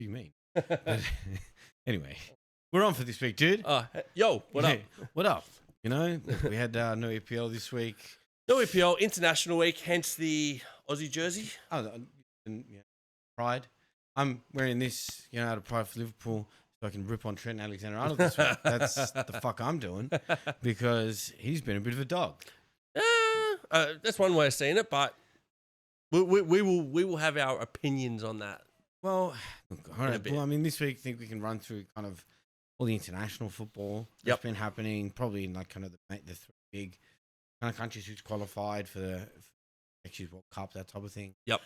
do you mean? But, anyway, we're on for this week, dude. Yo, what up? What up? You know, we had no EPL this week. No EPL, International Week, hence the Aussie jersey. Pride. I'm wearing this, out of pride for Liverpool, so I can rip on Trent Alexander-Arnold this week. That's the fuck I'm doing, because he's been a bit of a dog. That's one way of seeing it, but we will have our opinions on that. Well, all right. Well, I mean, this week I think we can run through kind of all the international football that's been happening, probably in like kind of the three big kind of countries who's qualified for the next year's World Cup, that type of thing. Yep.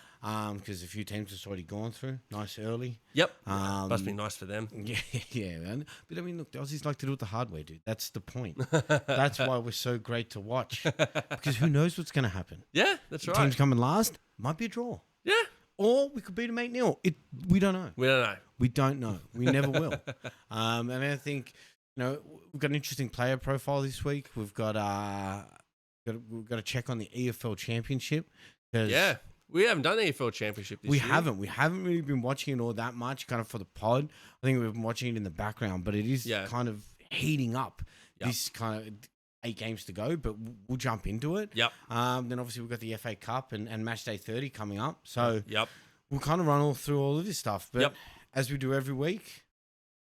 Because a few teams have already gone through nice early. Yep. Must be nice for them. Yeah, man. But I mean, look, the Aussies like to do it the hard way, dude. That's the point. That's why we're so great to watch. Because who knows what's going to happen? Yeah, that's right. Teams coming last might be a draw. Yeah. Or we could beat them 8-0. We don't know. We don't know. We don't know. We never will. And I think, we've got an interesting player profile this week. We've got to check on the EFL Championship. Yeah. We haven't done the EFL Championship this year. We haven't really been watching it all that much, kind of for the pod. I think we've been watching it in the background, but it is kind of heating up. This kind of 8 games to go, but we'll jump into it. Yep. Then obviously we've got the FA Cup and Match Day 30 coming up. So we'll kind of run through all of this stuff. But as we do every week,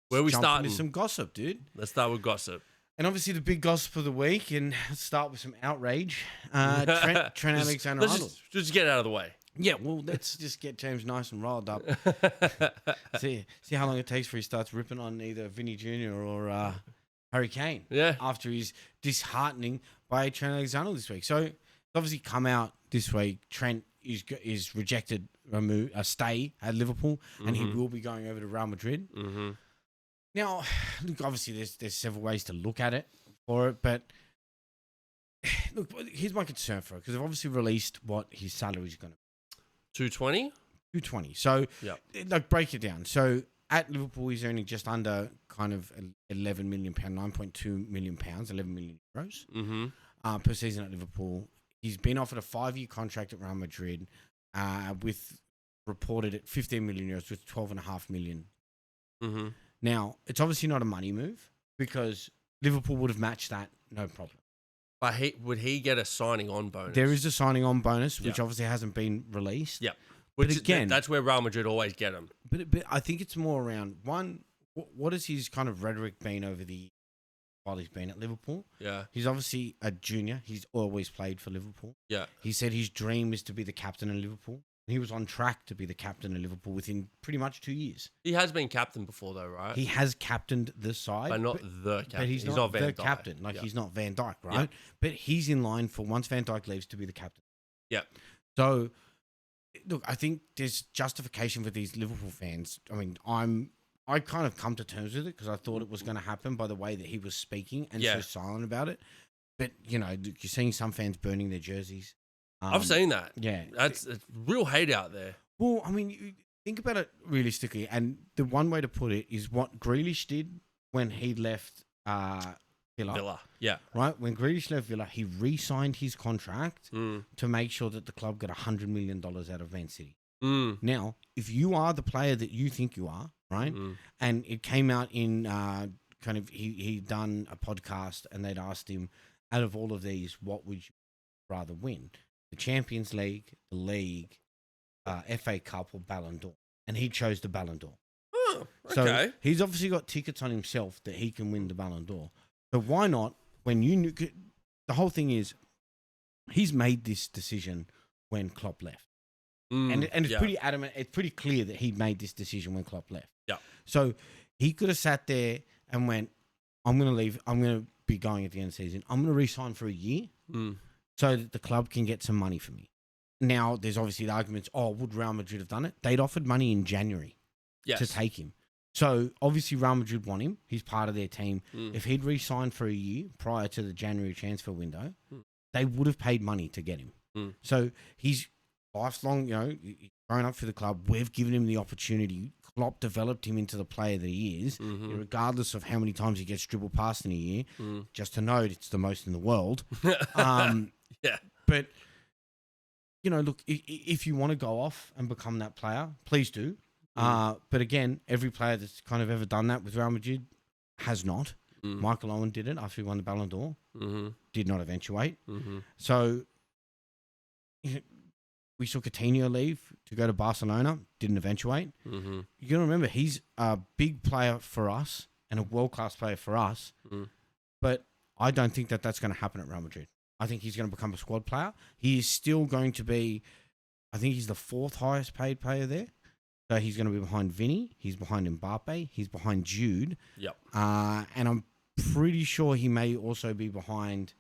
where we start with some gossip, dude. Let's start with gossip. And obviously the big gossip of the week, and let's start with some outrage. Trent Alexander-Arnold. Just get it out of the way. Yeah, well, let's just get James nice and riled up. see how long it takes before he starts ripping on either Vinny Jr. or Harry Kane. Yeah. After he's disheartening by Trent Alexander this week. So it's obviously come out this week. Trent is rejected a stay at Liverpool, and he will be going over to Real Madrid. Mm-hmm. Now, look, obviously there's several ways to look at it for it, but look, here's my concern for it, because they've obviously released what his salary is going to be. 220. So, break it down. So at Liverpool, he's earning just under kind of £11 million, £9.2 million, 11 million euros per season at Liverpool. He's been offered a 5-year contract at Real Madrid with reported at 15 million euros with 12.5 million. Mm-hmm. Now, it's obviously not a money move, because Liverpool would have matched that, no problem. But would he get a signing on bonus? There is a signing on bonus, which obviously hasn't been released. Yeah. But again, that's where Real Madrid always get him. But I think it's more around, one, what has his kind of rhetoric been while he's been at Liverpool? Yeah. He's obviously a junior. He's always played for Liverpool. Yeah. He said his dream is to be the captain of Liverpool. He was on track to be the captain of Liverpool within pretty much 2 years. He has been captain before, though, right? He has captained the side. But not the captain. But he's not the captain. He's not Van Dijk, right? Yeah. But he's in line for, once Van Dijk leaves, to be the captain. Yeah. So, look, I think there's justification for these Liverpool fans. I mean, I kind of come to terms with it, because I thought it was going to happen by the way that he was speaking and so silent about it. But, you're seeing some fans burning their jerseys. I've seen that. Yeah. It's real hate out there. Well, I mean, you think about it realistically, and the one way to put it is what Grealish did when he left Villa. Yeah. Right? When Grealish left Villa, he re-signed his contract to make sure that the club got $100 million out of Man City. Now, if you are the player that you think you are, right, and it came out in he'd done a podcast, and they'd asked him, out of all of these, what would you rather win? The Champions League, the League, FA Cup, or Ballon d'Or. And he chose the Ballon d'Or. Oh, okay. So he's obviously got tickets on himself that he can win the Ballon d'Or. So why not, when you knew... The whole thing is, he's made this decision when Klopp left. And it's pretty adamant, it's pretty clear that he made this decision when Klopp left. Yeah. So he could have sat there and went, I'm going to leave, I'm going to be going at the end of the season, I'm going to re-sign for a year. So that the club can get some money for me. Now, there's obviously the arguments, would Real Madrid have done it? They'd offered money in January to take him. So, obviously, Real Madrid want him. He's part of their team. If he'd re-signed for a year prior to the January transfer window, they would have paid money to get him. So, he's lifelong, grown up for the club. We've given him the opportunity. Klopp developed him into the player that he is, regardless of how many times he gets dribbled past in a year. Just to note, it's the most in the world. Yeah. But, look, if you want to go off and become that player, please do. But again, every player that's kind of ever done that with Real Madrid has not. Michael Owen did it after he won the Ballon d'Or. Did not eventuate. So we saw Coutinho leave to go to Barcelona. Didn't eventuate. You got to remember, he's a big player for us and a world-class player for us. But I don't think that that's going to happen at Real Madrid. I think he's going to become a squad player. He is still going to be, I think he's the 4th highest paid player there. So he's going to be behind Vinny. He's behind Mbappe. He's behind Jude. Yep. And I'm pretty sure he may also be behind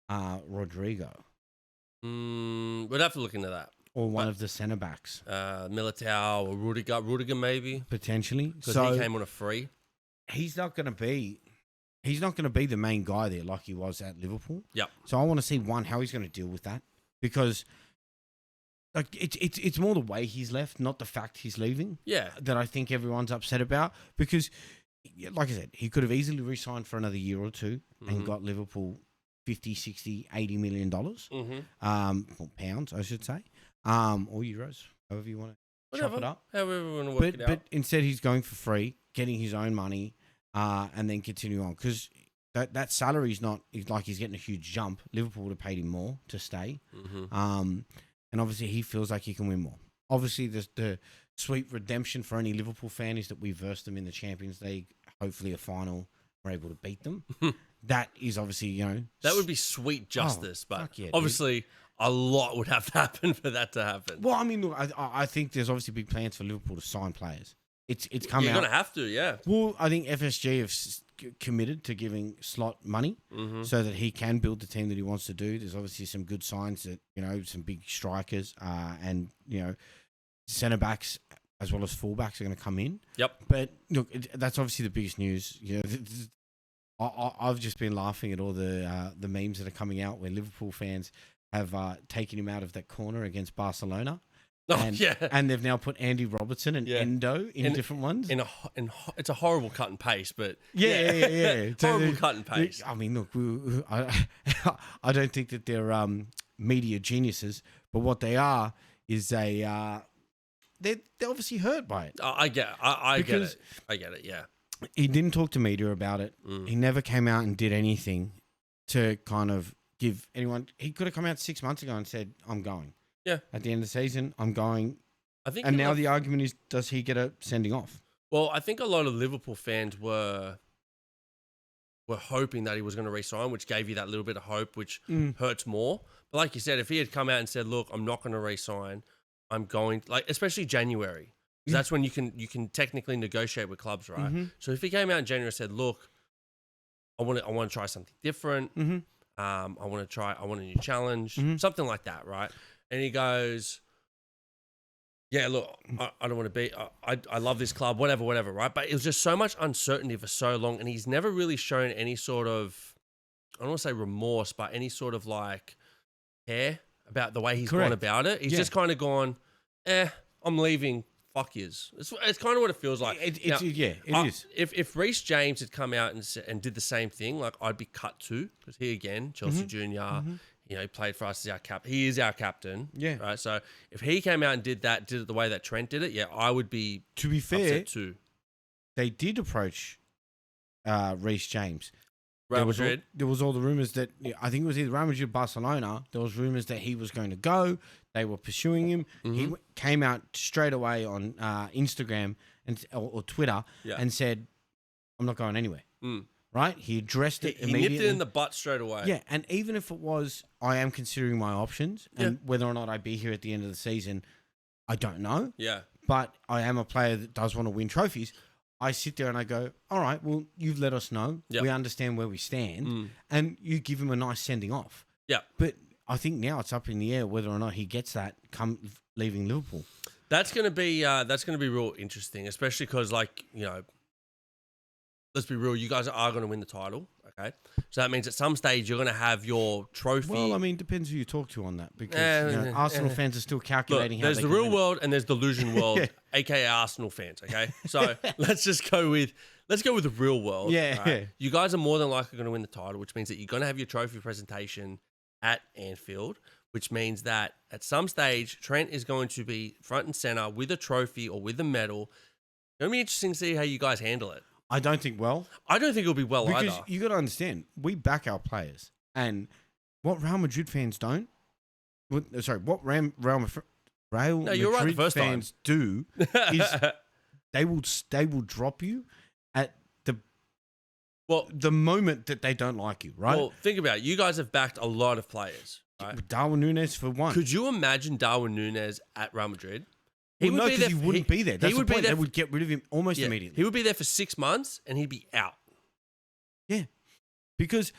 Rodrigo. We'd have to look into that. Or one of the centre backs. Militao or Rudiger maybe. Potentially. Because he came on a free. He's not going to be the main guy there like he was at Liverpool. Yep. So I want to see, one, how he's going to deal with that. Because like it's more the way he's left, not the fact he's leaving. Yeah. That I think everyone's upset about. Because, like I said, he could have easily re-signed for another year or two and got Liverpool 50, 60, $80 million. Or pounds, I should say. Or euros, however you want to chop it up. However you want to work it out. But instead he's going for free, getting his own money, and then continue on. Because that salary is not like he's getting a huge jump. Liverpool would have paid him more to stay. And obviously he feels like he can win more. Obviously the sweet redemption for any Liverpool fan is that we versed them in the Champions League, hopefully a final, we're able to beat them. That is obviously, that would be sweet justice, but yeah, obviously a lot would have to happen for that to happen. Well, I mean, look, I think there's obviously big plans for Liverpool to sign players. It's come out. You're going to have to, yeah. Well, I think FSG have committed to giving Slot money so that he can build the team that he wants to do. There's obviously some good signs that, some big strikers and, centre backs as well as fullbacks are going to come in. Yep. But look, that's obviously the biggest news. I've just been laughing at all the memes that are coming out where Liverpool fans have taken him out of that corner against Barcelona. And they've now put Andy Robertson and Endo in different ones. It's a horrible cut and paste, but yeah. Horrible cut and paste. I mean, look, I don't think that they're media geniuses, but what they are is they're obviously hurt by it. I get it. Yeah. He didn't talk to media about it. He never came out and did anything to kind of give anyone. He could have come out 6 months ago and said, "I'm going." Yeah. At the end of the season, I'm going. I think. And now the argument is, does he get a sending off? Well, I think a lot of Liverpool fans were hoping that he was going to re-sign, which gave you that little bit of hope, which hurts more. But like you said, if he had come out and said, "Look, I'm not going to re-sign. I'm going," like especially January. That's when you can technically negotiate with clubs, right? So if he came out in January and said, "Look, I want to try something different. I want a new challenge, something like that," right? And he goes, "Yeah, look, I don't want to be. I love this club, whatever, right?" But it was just so much uncertainty for so long, and he's never really shown any sort of, I don't want to say remorse, but any sort of like care about the way he's gone about it. He's just kind of gone, I'm leaving. Fuck yous. It's kind of what it feels like. It is. If Reece James had come out and did the same thing, like I'd be cut too, because he again, Chelsea Junior, he played for us as our captain. He is our captain. Yeah. Right. So if he came out and did it the way that Trent did it, I would be. To be fair, upset too. They did approach Reece James. Real Madrid. There was all the rumours that, I think it was either Real Madrid or Barcelona. There was rumours that he was going to go. They were pursuing him. He came out straight away on Instagram or Twitter and said, "I'm not going anywhere." Right? He addressed it immediately. He nipped it in the butt straight away. Yeah, and even if it was, I am considering my options, and whether or not I'd be here at the end of the season, I don't know. Yeah. But I am a player that does want to win trophies. I sit there and I go, all right, well, you've let us know. Yep. We understand where we stand. And you give him a nice sending off. Yeah. But I think now it's up in the air whether or not he gets that come leaving Liverpool. That's going to be real interesting, especially because, like, let's be real, you guys are going to win the title, okay? So that means at some stage you're going to have your trophy. Well, I mean, depends who you talk to on that, because Arsenal fans are still calculating. Look, there's the real world and there's the illusion world, aka Arsenal fans, okay? So let's go with the real world. Yeah, right? You guys are more than likely going to win the title, which means that you're going to have your trophy presentation at Anfield, which means that at some stage, Trent is going to be front and center with a trophy or with a medal. It's going to be interesting to see how you guys handle it. I don't think well. I don't think it'll be well because either. You got to understand, we back our players. And what Real Madrid fans don't, what Real Madrid fans do is they will drop you at the moment that they don't like you, right? Well, think about it. You guys have backed a lot of players, right? Darwin Núñez for one. Could you imagine Darwin Núñez at Real Madrid? He wouldn't be there. That's the point. They would get rid of him almost immediately. He would be there for 6 months and he'd be out. Yeah. Because,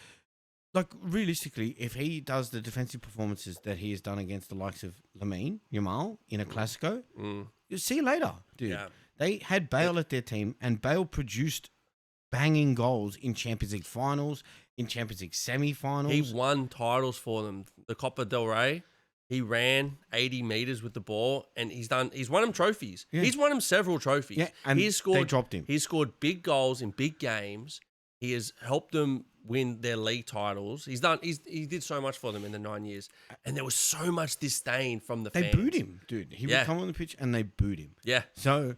like, realistically, if he does the defensive performances that he has done against the likes of Lamine Yamal in a Clasico, you'll see you later, dude. Yeah. They had Bale at their team, and Bale produced banging goals in Champions League finals, in Champions League semi-finals. He won titles for them. The Copa del Rey, he ran 80 meters with the ball, and he's won them trophies. Yeah. He's won them several trophies. Yeah, and they dropped him. He's scored big goals in big games. He has helped them win their league titles. He did so much for them in the 9 years, and there was so much disdain from the fans. They booed him, dude. He would come on the pitch and they booed him. Yeah. So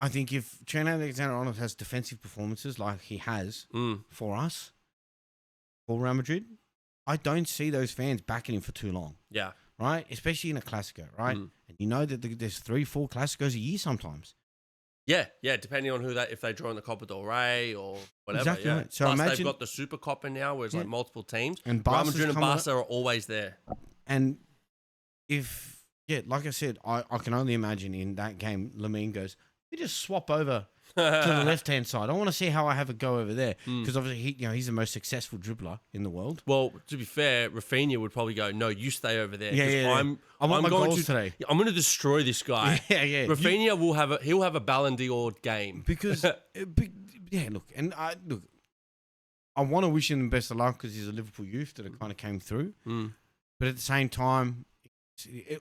I think if Trent Alexander-Arnold has defensive performances like he has for us, for Real Madrid, I don't see those fans backing him for too long. Yeah. Right? Especially in a Clasico, right? And you know that there's 3-4 Clasicos a year sometimes. Yeah, depending on if they draw in the Copa del Rey or whatever. Exactly right. So plus they've got the Super Copa now where it's like multiple teams. And Real Madrid and Barca are always there. And like I said, I can only imagine in that game, Lamine goes, we just swap over to the left-hand side. I want to see how I have a go over there. Because obviously he's the most successful dribbler in the world. Well, to be fair, Rafinha would probably go, no, you stay over there. I want my goals today. I'm going to destroy this guy. Yeah. Rafinha he'll have a Ballon d'Or game. Because, I want to wish him the best of luck because he's a Liverpool youth that kind of came through. But at the same time,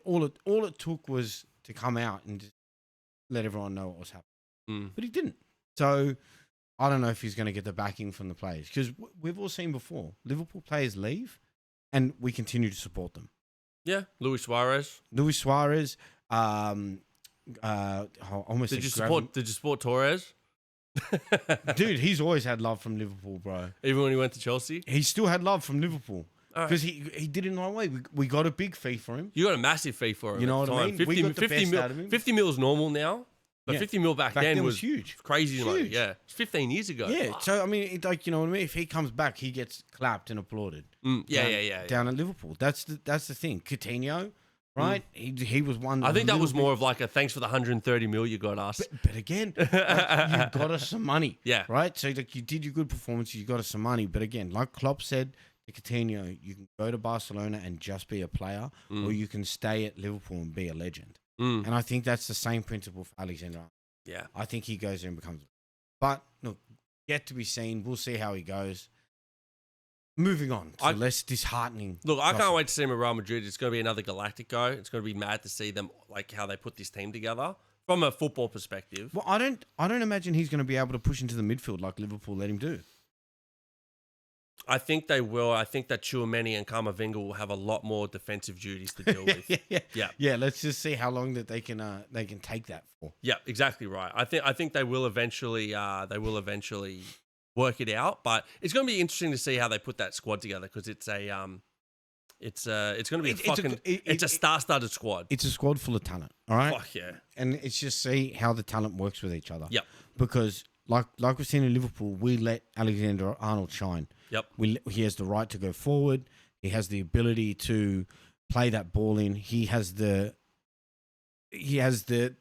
all it took was to come out and just let everyone know what was happening. But he didn't. So I don't know if he's going to get the backing from the players because we've all seen before, Liverpool players leave and we continue to support them. Yeah, Luis Suarez. Almost Did you support Torres? Dude, he's always had love from Liverpool, bro. Even when he went to Chelsea? He still had love from Liverpool. Because he did it in the right way. We got a big fee for him. You got a massive fee for him. You know what I mean? 50 mil is normal now. But 50 mil back then was huge. Crazy money. Yeah. It's 15 years ago. Yeah. Wow. So, I mean, you know what I mean? If he comes back, he gets clapped and applauded. Down at Liverpool. That's the thing. Coutinho, right? He was one. I think that was more of like a thanks for the 130 mil you got us. But again, you got us some money. Yeah. Right? So, you did your good performance. You got us some money. But again, like Klopp said, Coutinho, you can go to Barcelona and just be a player, or you can stay at Liverpool and be a legend. And I think that's the same principle for Alexander. Yeah. I think he goes there and becomes. But look, yet to be seen. We'll see how he goes. Moving on to less disheartening. Look, I can't wait to see him at Real Madrid. It's going to be another Galactico. It's going to be mad to see them, like how they put this team together from a football perspective. Well, I don't imagine he's going to be able to push into the midfield like Liverpool let him do. I think they will. I think that Tchouaméni and Camavinga will have a lot more defensive duties to deal with. Yeah. Let's just see how long that they can take that for. Yeah, exactly right. I think they will eventually work it out. But it's going to be interesting to see how they put that squad together because it's going to be a star-studded squad. It's a squad full of talent. All right. Fuck yeah. And it's just see how the talent works with each other. Yep. Because like we've seen in Liverpool, we let Alexander-Arnold shine. Yep. He has the right to go forward. He has the ability to play that ball in. He has the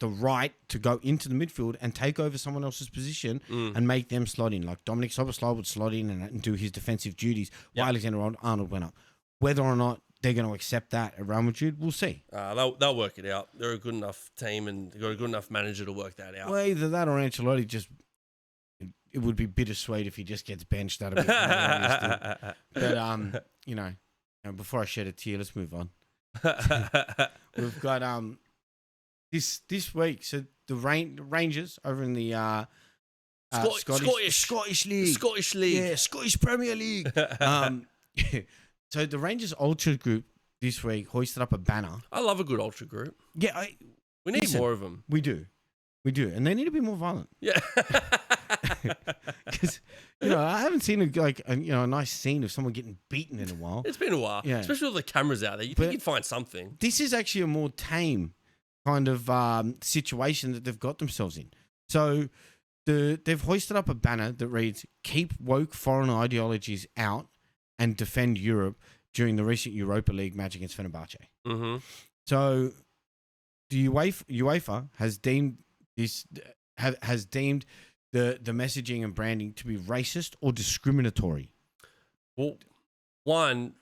right to go into the midfield and take over someone else's position and make them slot in. Like Dominic Szoboszlai would slot in and do his defensive duties while Alexander-Arnold went up. Whether or not they're going to accept that at Real Madrid, we'll see. They'll work it out. They're a good enough team and they've got a good enough manager to work that out. Well, either that or Ancelotti just... It would be bittersweet if he just gets benched. That'd be unrealistic. But before I shed a tear, let's move on. We've got this week. So the Rangers over in the Scottish League, Scottish League, Scottish Premier League. So the Rangers Ultra Group this week hoisted up a banner. I love a good ultra group. Yeah, we need more of them. We do, and they need to be more violent. Yeah, because I haven't seen a nice scene of someone getting beaten in a while. It's been a while, especially with the cameras out there. You think you'd find something. This is actually a more tame kind of situation that they've got themselves in. So they've hoisted up a banner that reads, "Keep woke foreign ideologies out and defend Europe during the recent Europa League match against Fenerbahce." Mm-hmm. So the UEFA has deemed this has deemed the messaging and branding to be racist or discriminatory. Well, one,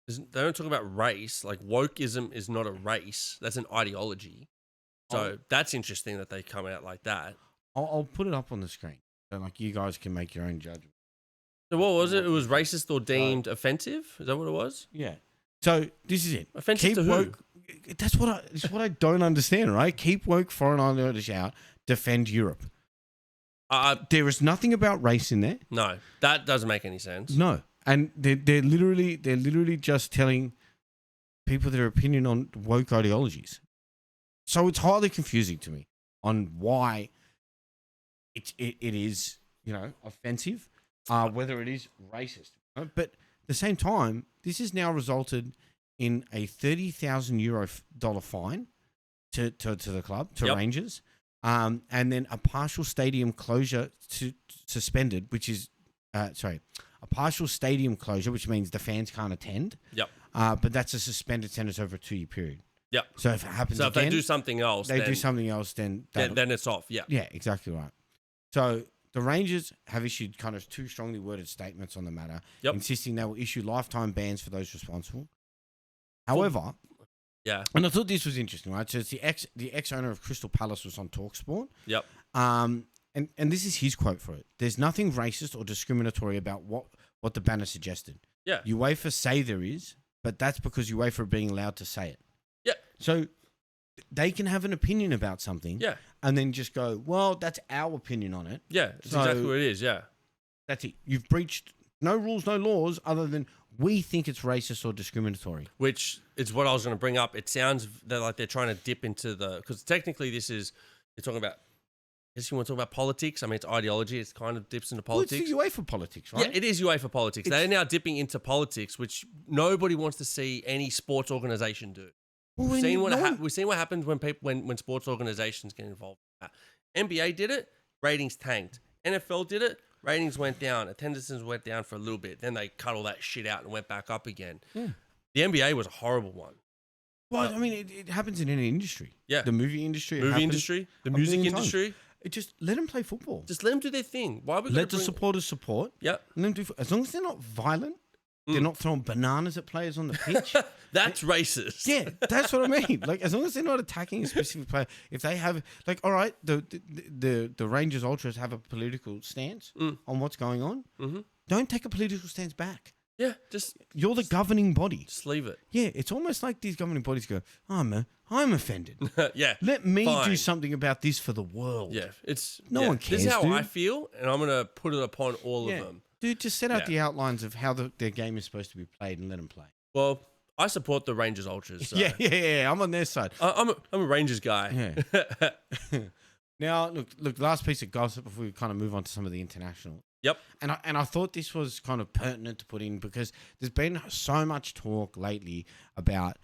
they don't talk about race. Like, wokeism is not a race. That's an ideology. So that's interesting that they come out like that. I'll put it up on the screen so you guys can make your own judgment. So what was it? It was racist or deemed offensive? Is that what it was? Yeah. So this is it. Offensive to who? Woke. That's what I don't understand, right? Keep woke foreign ideologies out. Defend Europe. There is nothing about race in there. No, that doesn't make any sense. No, and they're literally just telling people their opinion on woke ideologies. So it's highly confusing to me on why it is offensive, whether it is racist. But at the same time, this has now resulted in a $30,000 fine to the club, to Rangers. And then a partial stadium closure suspended, which is, a partial stadium closure, which means the fans can't attend. Yep. But that's a suspended sentence over a 2-year period. Yep. So if it happens again, if they do something else, then it's off. Yeah. Yeah, exactly right. So the Rangers have issued kind of 2 strongly worded statements on the matter, insisting they will issue lifetime bans for those responsible. However, and I thought this was interesting, right? So it's the ex owner of Crystal Palace was on TalkSport. Yep. And this is his quote for it. "There's nothing racist or discriminatory about what the banner suggested. Yeah. UEFA say there is, but that's because UEFA are being allowed to say it." Yeah. So they can have an opinion about something. Yeah. And then just go, well, that's our opinion on it. Yeah. That's exactly what it is. Yeah. That's it. You've breached no rules, no laws, other than we think it's racist or discriminatory. Which is what I was going to bring up. It sounds like they're trying to dip into because technically they're talking about, I guess you want to talk about politics. I mean, it's ideology. It kind of dips into politics. Well, it's the UEFA politics, right? Yeah, it is UEFA politics. They're now dipping into politics, which nobody wants to see any sports organization do. Well, we've seen what happens when sports organizations get involved. NBA did it, ratings tanked. NFL did it, ratings went down. Attendances went down for a little bit. Then they cut all that shit out and went back up again. Yeah. The NBA was a horrible one. Well, I mean, it happens in any industry. Yeah. The movie industry. The music industry. It just let them play football. Just let them do their thing. Why would let the supporters support? Yeah. Let them do. As long as they're not violent, they're not throwing bananas at players on the pitch. That's racist. Yeah, that's what I mean. As long as they're not attacking a specific player, if they have, all right, the Rangers Ultras have a political stance on what's going on. Mm-hmm. Don't take a political stance back. Yeah, you're the governing body. Just leave it. Yeah, it's almost like these governing bodies go, "Oh man, I'm offended. Yeah, let me do something about this for the world." Yeah, no one cares. This is how I feel, and I'm gonna put it upon all of them. Dude, just set out the outlines of how their game is supposed to be played and let them play. Well, I support the Rangers Ultras. So. Yeah, I'm on their side. I'm a Rangers guy. Yeah. Now, look. Last piece of gossip before we kind of move on to some of the international. Yep. And I thought this was kind of pertinent to put in because there's been so much talk lately about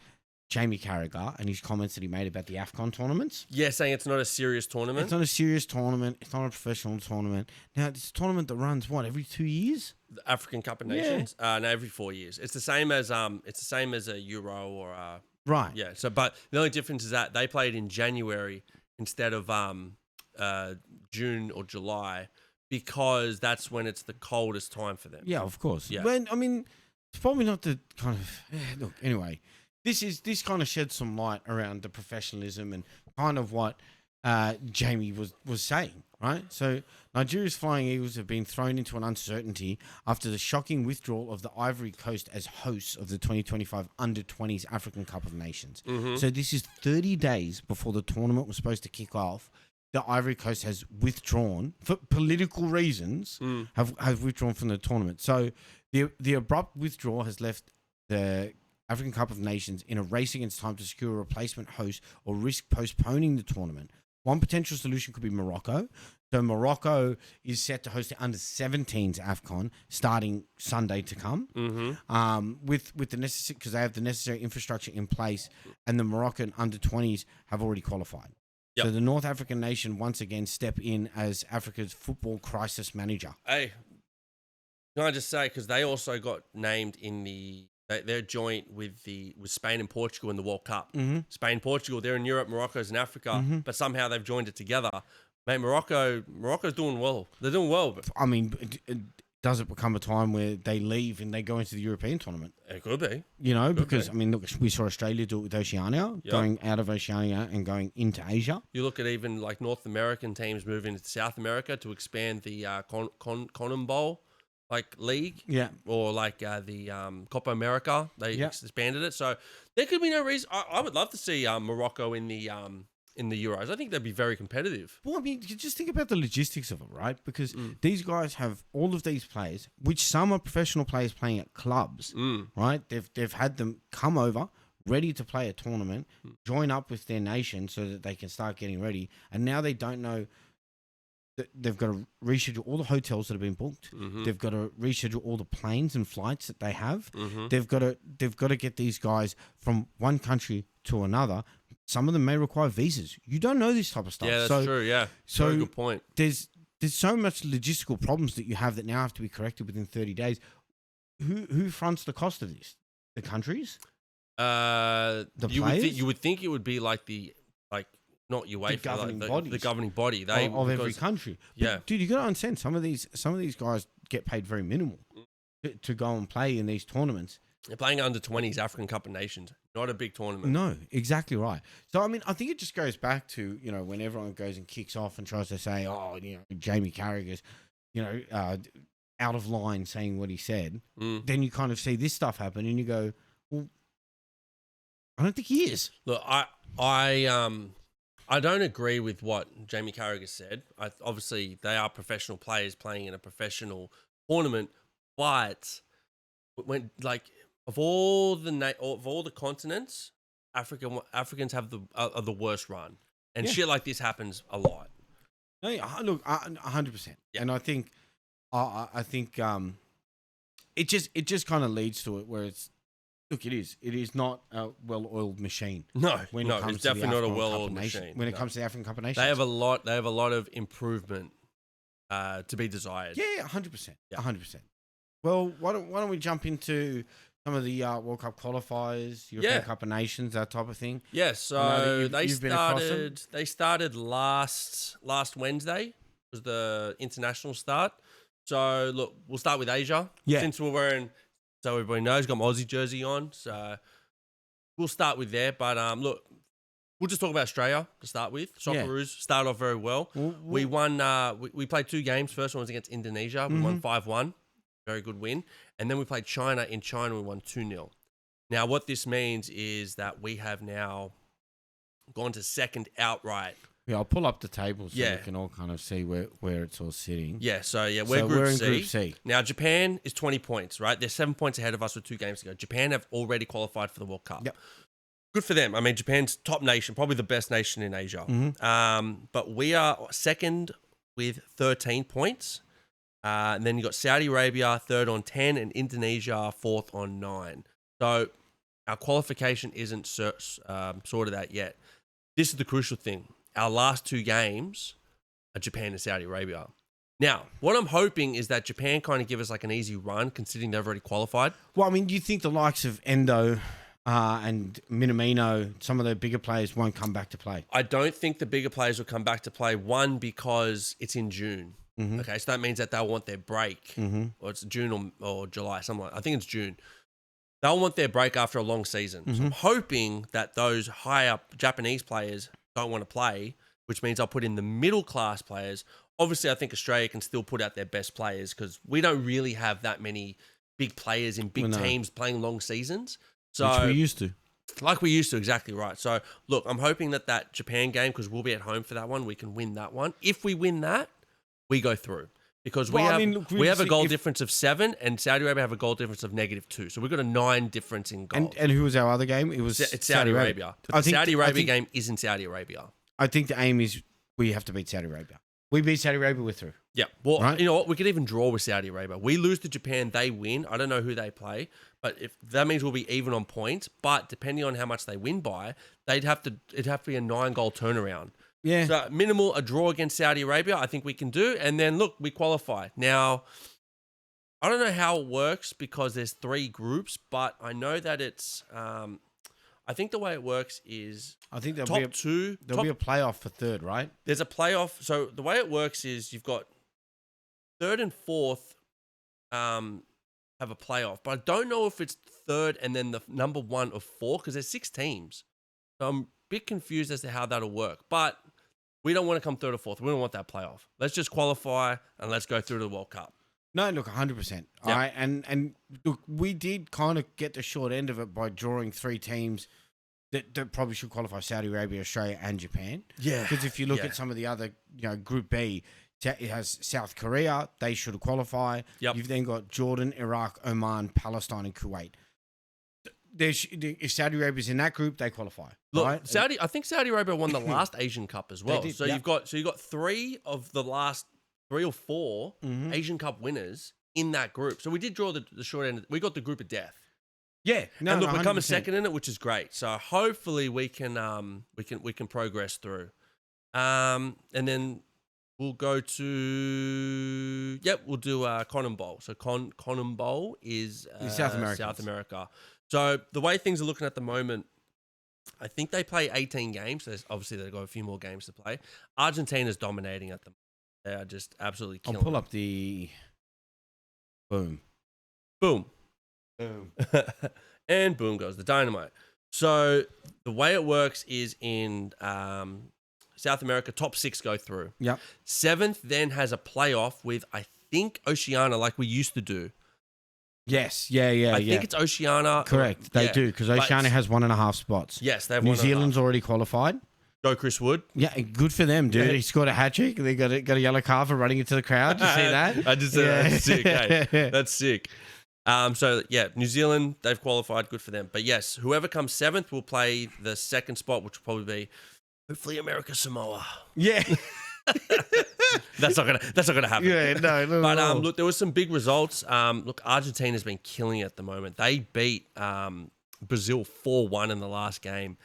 Jamie Carragher and his comments that he made about the AFCON tournaments. Yeah, saying it's not a serious tournament. It's not a serious tournament. It's not a professional tournament. Now, it's a tournament that runs, every 2 years? The African Cup of Nations? No, every 4 years. It's the same as a Euro or right. Yeah. So, but the only difference is that they played in January instead of June or July because that's when it's the coldest time for them. Yeah, of course. Yeah. When, I mean, it's probably not the kind of look. Anyway, this kind of sheds some light around the professionalism and kind of what Jamie was saying, right? So Nigeria's Flying Eagles have been thrown into an uncertainty after the shocking withdrawal of the Ivory Coast as hosts of the 2025 Under-20s African Cup of Nations. Mm-hmm. So this is 30 days before the tournament was supposed to kick off. The Ivory Coast has withdrawn for political reasons. Have withdrawn from the tournament. So the abrupt withdrawal has left the African Cup of Nations in a race against time to secure a replacement host or risk postponing the tournament. One potential solution could be Morocco. So Morocco is set to host the under-17s AFCON starting Sunday to come. With the necessary, because they have the necessary infrastructure in place, and the Moroccan under-20s have already qualified. Yep. So the North African nation once again step in as Africa's football crisis manager. Hey, can I just say, because they also got named in they're joint with Spain and Portugal in the World Cup. Spain, Portugal, they're in Europe, Morocco's in Africa, but somehow they've joined it together. Mate, Morocco's doing well. They're doing well. But I mean, does it become a time where they leave and they go into the European tournament? It could be. Because, I mean, look, we saw Australia do it with Oceania, going out of Oceania and going into Asia. You look at even like North American teams moving to South America to expand the CONMEBOL league, or the Copa America. They expanded it, so there could be no reason. I would love to see Morocco in the Euros. I think they'd be very competitive. Well, I mean, you just think about the logistics of it, right? Because these guys have all of these players, which some are professional players playing at clubs, right? They've had them come over, ready to play a tournament, join up with their nation so that they can start getting ready, and now they don't know. They've got to reschedule all the hotels that have been booked. They've got to reschedule all the planes and flights that they have. They've got to get these guys from one country to another. Some of them may require visas. You don't know this type of stuff. Yeah, that's true. Yeah, so very good point. There's so much logistical problems that you have that now have to be corrected within 30 days. Who fronts the cost of this? The countries? The players? You would think it would be not UEFA, the governing body of every country. But, dude, you got to understand some of these guys get paid very minimal to go and play in these tournaments. They're playing under 20s African Cup of Nations, not a big tournament. No, exactly right. So I mean, I think it just goes back to when everyone goes and kicks off and tries to say, Jamie Carragher's, out of line saying what he said. Then you kind of see this stuff happen, and you go, well, I don't think he is. Look, I don't agree with what Jamie Carragher said. Obviously, they are professional players playing in a professional tournament, but when of all the continents, Africans have the worst run, and shit like this happens a lot. No, look, 100%, and I think it just kind of leads to it where it's. Look, it is not a well-oiled machine. No, it's definitely not a well-oiled machine. When it comes to the African Cup of Nations. They have a lot of improvement to be desired. Yeah, 100%. 100%. Well, why don't we jump into some of the World Cup qualifiers, European Cup of Nations, that type of thing? Yeah, so they started last Wednesday was the international start. So, look, we'll start with Asia. Yeah. Since we're wearing... So everybody knows, got my Aussie jersey on. So we'll start with there. But look, we'll just talk about Australia to start with. Socceroos started off very well. We won. We played 2 games. First one was against Indonesia. We won 5-1. Very good win. And then we played China. In China, we won 2-0. Now, what this means is that we have now gone to second outright. Yeah, I'll pull up the table so we can all kind of see where it's all sitting. Yeah, so we're in Group C. Now, Japan is 20 points, right? They're 7 points ahead of us with 2 games to go. Japan have already qualified for the World Cup. Yep. Good for them. I mean, Japan's top nation, probably the best nation in Asia. But we are second with 13 points. And then you got Saudi Arabia third on 10 and Indonesia fourth on 9. So our qualification isn't sorted out yet. This is the crucial thing. Our last 2 games are Japan and Saudi Arabia. Now, what I'm hoping is that Japan kind of give us like an easy run, considering they've already qualified. Well, I mean, do you think the likes of Endo and Minamino, some of the bigger players won't come back to play? I don't think the bigger players will come back to play. One, because it's in June. Okay, so that means that they'll want their break. Or it's June or July, something like that. I think it's June. They'll want their break after a long season. So I'm hoping that those high-up Japanese players don't want to play, which means I'll put in the middle-class players. Obviously, I think Australia can still put out their best players because we don't really have that many big players in big teams playing long seasons. So, which we used to. Like we used to, exactly right. So, look, I'm hoping that Japan game, because we'll be at home for that one, we can win that one. If we win that, we go through. because Well, we have a goal difference of 7, and Saudi Arabia have a goal difference of -2. So we've got a 9 difference in goals. And who was our other game? It was It's Saudi Arabia. But the Saudi Arabia game is in Saudi Arabia. I think the aim is we have to beat Saudi Arabia. We beat Saudi Arabia, we're through. Yeah. Well, right? you know what? We could even draw with Saudi Arabia. We lose to Japan, they win. I don't know who they play, but if that means we'll be even on points. But depending on how much they win by, it'd have to be a 9-goal turnaround. Yeah. So minimal, a draw against Saudi Arabia, I think we can do. And then look, we qualify. Now, I don't know how it works because there's 3 groups, but I know that it's. I think the way it works is I think there'll top be a playoff for 3rd, right? There's a playoff. So the way it works is you've got 3rd and 4th have a playoff, but I don't know if it's 3rd and then the number 1 of 4 because there's 6 teams. So I'm a bit confused as to how that'll work. But we don't want to come 3rd or 4th. We don't want that playoff. Let's just qualify and let's go through to the World Cup. No, look, 100%. All right, and look, we did kind of get the short end of it by drawing 3 teams that probably should qualify: Saudi Arabia, Australia, and Japan. Yeah. Because if you look at some of the other, Group B, it has South Korea. They should qualify. Yep. You've then got Jordan, Iraq, Oman, Palestine, and Kuwait. If Saudi Arabia's in that group, they qualify. Look, right? I think Saudi Arabia won the last Asian Cup as well. Did, so you've got 3 of the last 3 or 4 Asian Cup winners in that group. So we did draw the short end. We got the group of death. Yeah, and look, we come a second in it, which is great. So hopefully we can progress through, and then we'll go to we'll do Conan Bowl. So Conan Bowl is South America. South America. So the way things are looking at the moment, I think they play 18 games. So obviously they've got a few more games to play. Argentina's dominating at the moment. They are just absolutely killing. I'll pull up the boom. Boom. And boom goes the dynamite. So the way it works is in South America, top 6 go through. Yep. 7th then has a playoff with, I think, Oceania, like we used to do. Yes. Yeah. I think it's Oceania. Correct. They do, because Oceania has 1.5 spots. Yes, they have New Zealand's already qualified. Go Chris Wood. Yeah, good for them, dude. Yeah. He scored a hat-trick. They got a yellow card for running into the crowd. Did you see that? I just said that's sick. Hey, that's sick. So yeah, New Zealand, they've qualified. Good for them. But yes, whoever comes 7th will play the 2nd spot, which will probably be hopefully America Samoa. Yeah. That's not gonna happen. Yeah, no. But look, there was some big results. Look, Argentina's been killing it at the moment. They beat Brazil 4-1 in the last game.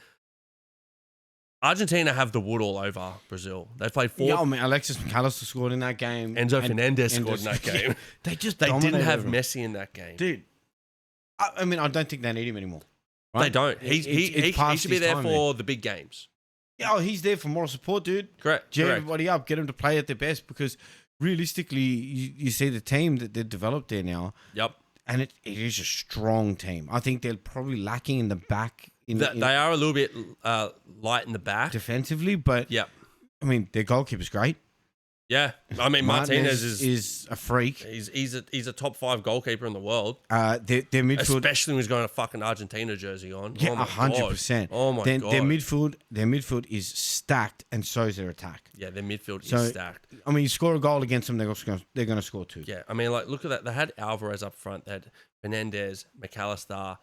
Argentina have the wood all over Brazil. They played 4. Yeah, I mean, Alexis McAllister scored in that game. Enzo Fernandez scored in that game. They didn't have Messi in that game, dude. I mean, I don't think they need him anymore. Right? They don't. He should be there for the big games. Yeah, he's there for moral support, dude. Correct. Cheer everybody up. Get them to play at their best, because realistically, you see the team that they've developed there now. Yep. And it is a strong team. I think they're probably lacking in the back. They are a little bit light in the back defensively, but yeah, I mean, their goalkeeper's great. Yeah, I mean Martinez is a freak. He's a top 5 goalkeeper in the world. Their midfield, especially when he's got a fucking Argentina jersey on. Yeah, 100%. Oh my god. Their midfield is stacked, and so is their attack. Yeah, their midfield is stacked. I mean, you score a goal against them, they're going to score 2. Yeah, I mean, like, look at that. They had Alvarez up front. They had Fernandez, McAllister,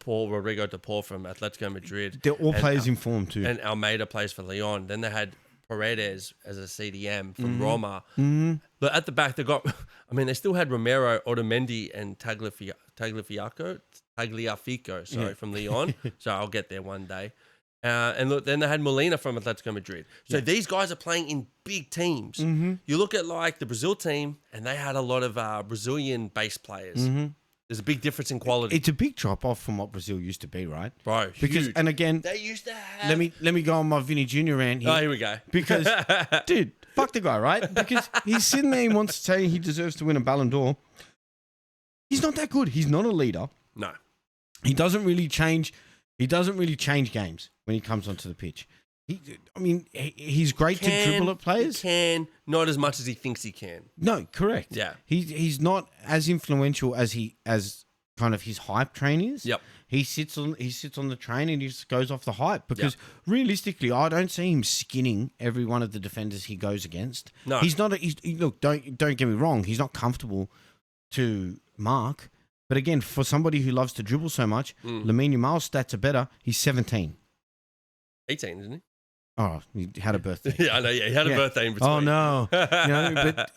Rodrigo De Paul from Atletico Madrid. They're all players in form too. And Almeida plays for Lyon. Then they had Paredes as a CDM from Roma. But at the back, they still had Romero, Otamendi, and Tagliafico, from Lyon. So I'll get there one day. And look, then they had Molina from Atletico Madrid. So these guys are playing in big teams. You look at like the Brazil team, and they had a lot of Brazilian-based players. There's a big difference in quality. It's a big drop off from what Brazil used to be, right? Bro, because huge. And again, they used to have. Let me go on my Vinny Jr. rant here. Oh, here we go. Because, dude, fuck the guy, right? Because he's sitting there, he wants to say he deserves to win a Ballon d'Or. He's not that good. He's not a leader. No, he doesn't really change. He doesn't really change games when he comes onto the pitch. He's great to dribble at players. He can, not as much as he thinks he can. No, correct. Yeah, he's not as influential as kind of his hype train is. Yep. He sits on the train and he just goes off the hype because realistically, I don't see him skinning every one of the defenders he goes against. No, he's not. Look, don't get me wrong. He's not comfortable to mark. But again, for somebody who loves to dribble so much, Lamine Yamal's stats are better. He's 17. 18, isn't he? Oh, he had a birthday. Yeah, I know. Yeah, he had a birthday in between. Oh no, but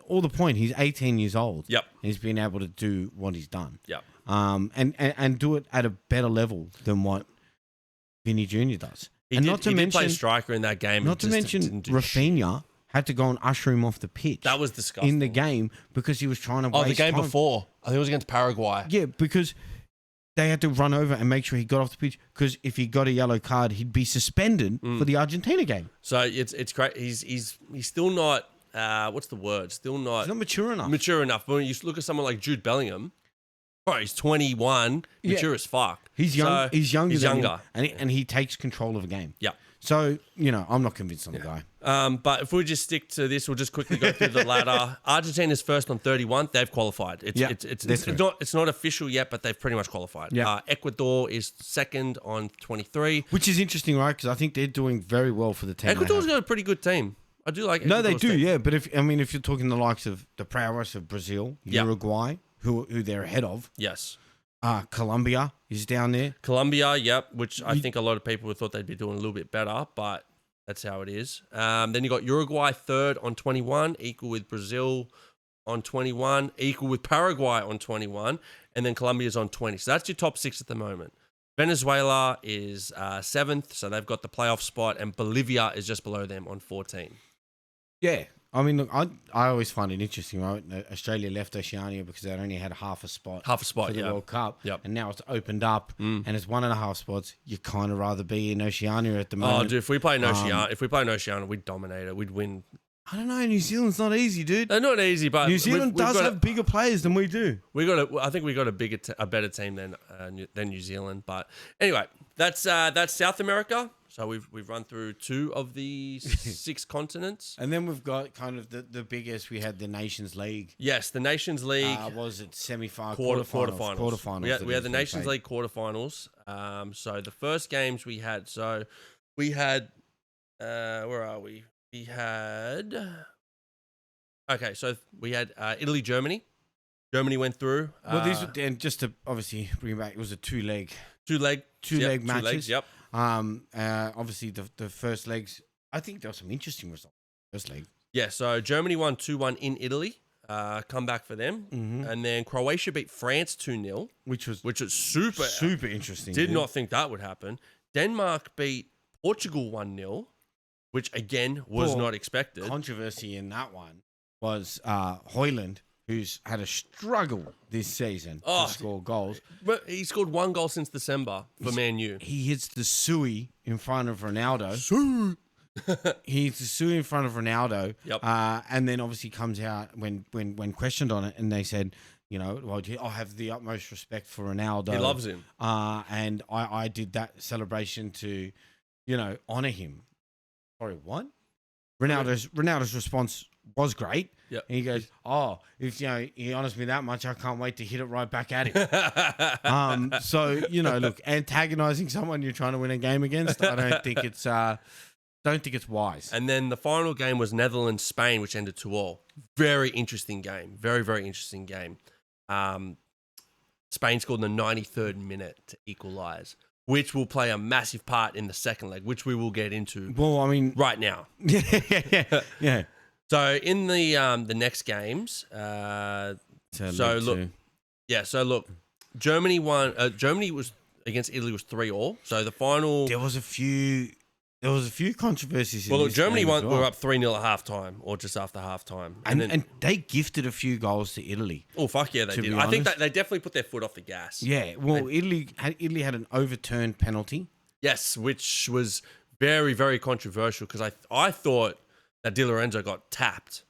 all the point, he's 18 years old. Yep. He's been able to do what he's done. Yep. And do it at a better level than what Vinny Jr. does. He did play striker in that game. Not to mention, Rafinha had to go and usher him off the pitch. That was disgusting. In the game because he was trying to waste the game time. before. I think it was against Paraguay. Yeah, because they had to run over and make sure he got off the pitch because if he got a yellow card, he'd be suspended for the Argentina game. So it's great. He's still not, what's the word? Still not... He's not mature enough. Mature enough. But when you look at someone like Jude Bellingham, bro, he's 21, mature as fuck. He's young. So he's younger. He's than younger. Him, and he takes control of a game. Yeah. So, I'm not convinced on the guy. But if we just stick to this, we'll just quickly go through the ladder. Argentina's first on 31. They've qualified. It's not official yet, but they've pretty much qualified. Yeah. Ecuador is second on 23. Which is interesting, right? Because I think they're doing very well for the team. Ecuador's got a pretty good team. I do like No, Ecuador's they do, team. yeah. But if you're talking the likes of the prowess of Brazil, Uruguay, who they're ahead of. Yes. Colombia is down there. Colombia, yep, which I think a lot of people thought they'd be doing a little bit better, but that's how it is. Then you got Uruguay third on 21, equal with Brazil on 21, equal with Paraguay on 21, and then Colombia's on 20. So that's your top 6 at the moment. Venezuela is 7th, so they've got the playoff spot, and Bolivia is just below them on 14. Yeah. I mean, look, I always find it interesting, right? Australia left Oceania because they only had half a spot for the World Cup. Yep. And now it's opened up and it's 1.5 spots. You kind of rather be in Oceania at the moment. Oh, dude, if we play in Oceania, we'd dominate it. We'd win. I don't know. New Zealand's not easy, dude. They're not easy, but New Zealand does have bigger players than we do. I think we got a better team than New Zealand. But anyway, that's South America. So we've run through 2 of the 6 continents, and then we've got kind of the biggest. We had the Nations League. Yes, the Nations League. Was it semi-final, quarterfinals? We had the Nations League quarterfinals. So the first games we had. So we had. Where are we? We had. Okay, so we had Italy, Germany. Germany went through. Well, these were, and just to obviously bring it back, it was a two leg matches. 2 legs, yep. Obviously the first legs, I think there were some interesting results. First leg. Yeah, so Germany won 2-1 in Italy. Comeback for them. And then Croatia beat France 2-0. Which was super interesting. Did not think that would happen. Denmark beat Portugal 1-0, which again was not expected. Controversy in that one was Højlund, who's had a struggle this season to score goals. But he scored 1 goal since December for Man U. He hits the Sui in front of Ronaldo. He hits the Sui in front of Ronaldo. Yep. And then obviously comes out when questioned on it, and they said, well, I have the utmost respect for Ronaldo. He loves him. And I did that celebration to, honor him. Sorry, what? Ronaldo's response was great. Yep. And he goes, if he honors me that much, I can't wait to hit it right back at him. So look, antagonizing someone you're trying to win a game against, I don't think it's wise. And then the final game was Netherlands Spain, which ended 2-2. Very interesting game. Very, very interesting game. Spain scored in the 93rd minute to equalize, which will play a massive part in the second leg, which we will get into. Well, I mean, right now. Yeah. So in the next games, Germany won. Germany was against Italy was 3-3. So the final. There was a few controversies. Well, look, Germany won. Were up 3-0 at halftime, or just after halftime, and they gifted a few goals to Italy. Oh fuck yeah, they did. I think that they definitely put their foot off the gas. Yeah. Well, Italy had an overturned penalty. Yes, which was very, very controversial because I thought that Di Lorenzo got tapped.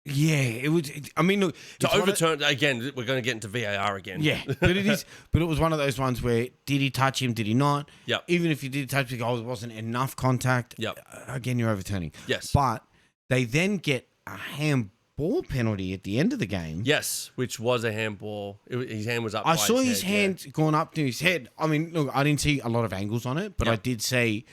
Yeah, it was. I mean, look, to overturn again. We're going to get into VAR again. Yeah, but it is. But it was one of those ones where did he touch him? Did he not? Yep. Even if he did touch the goal, it wasn't enough contact. Yep. Again, you're overturning. Yes. But they then get a handball ball penalty at the end of the game. Yes, which was a handball. His hand was up. I saw his hand going up to his head. I mean, look, I didn't see a lot of angles on it, but I did see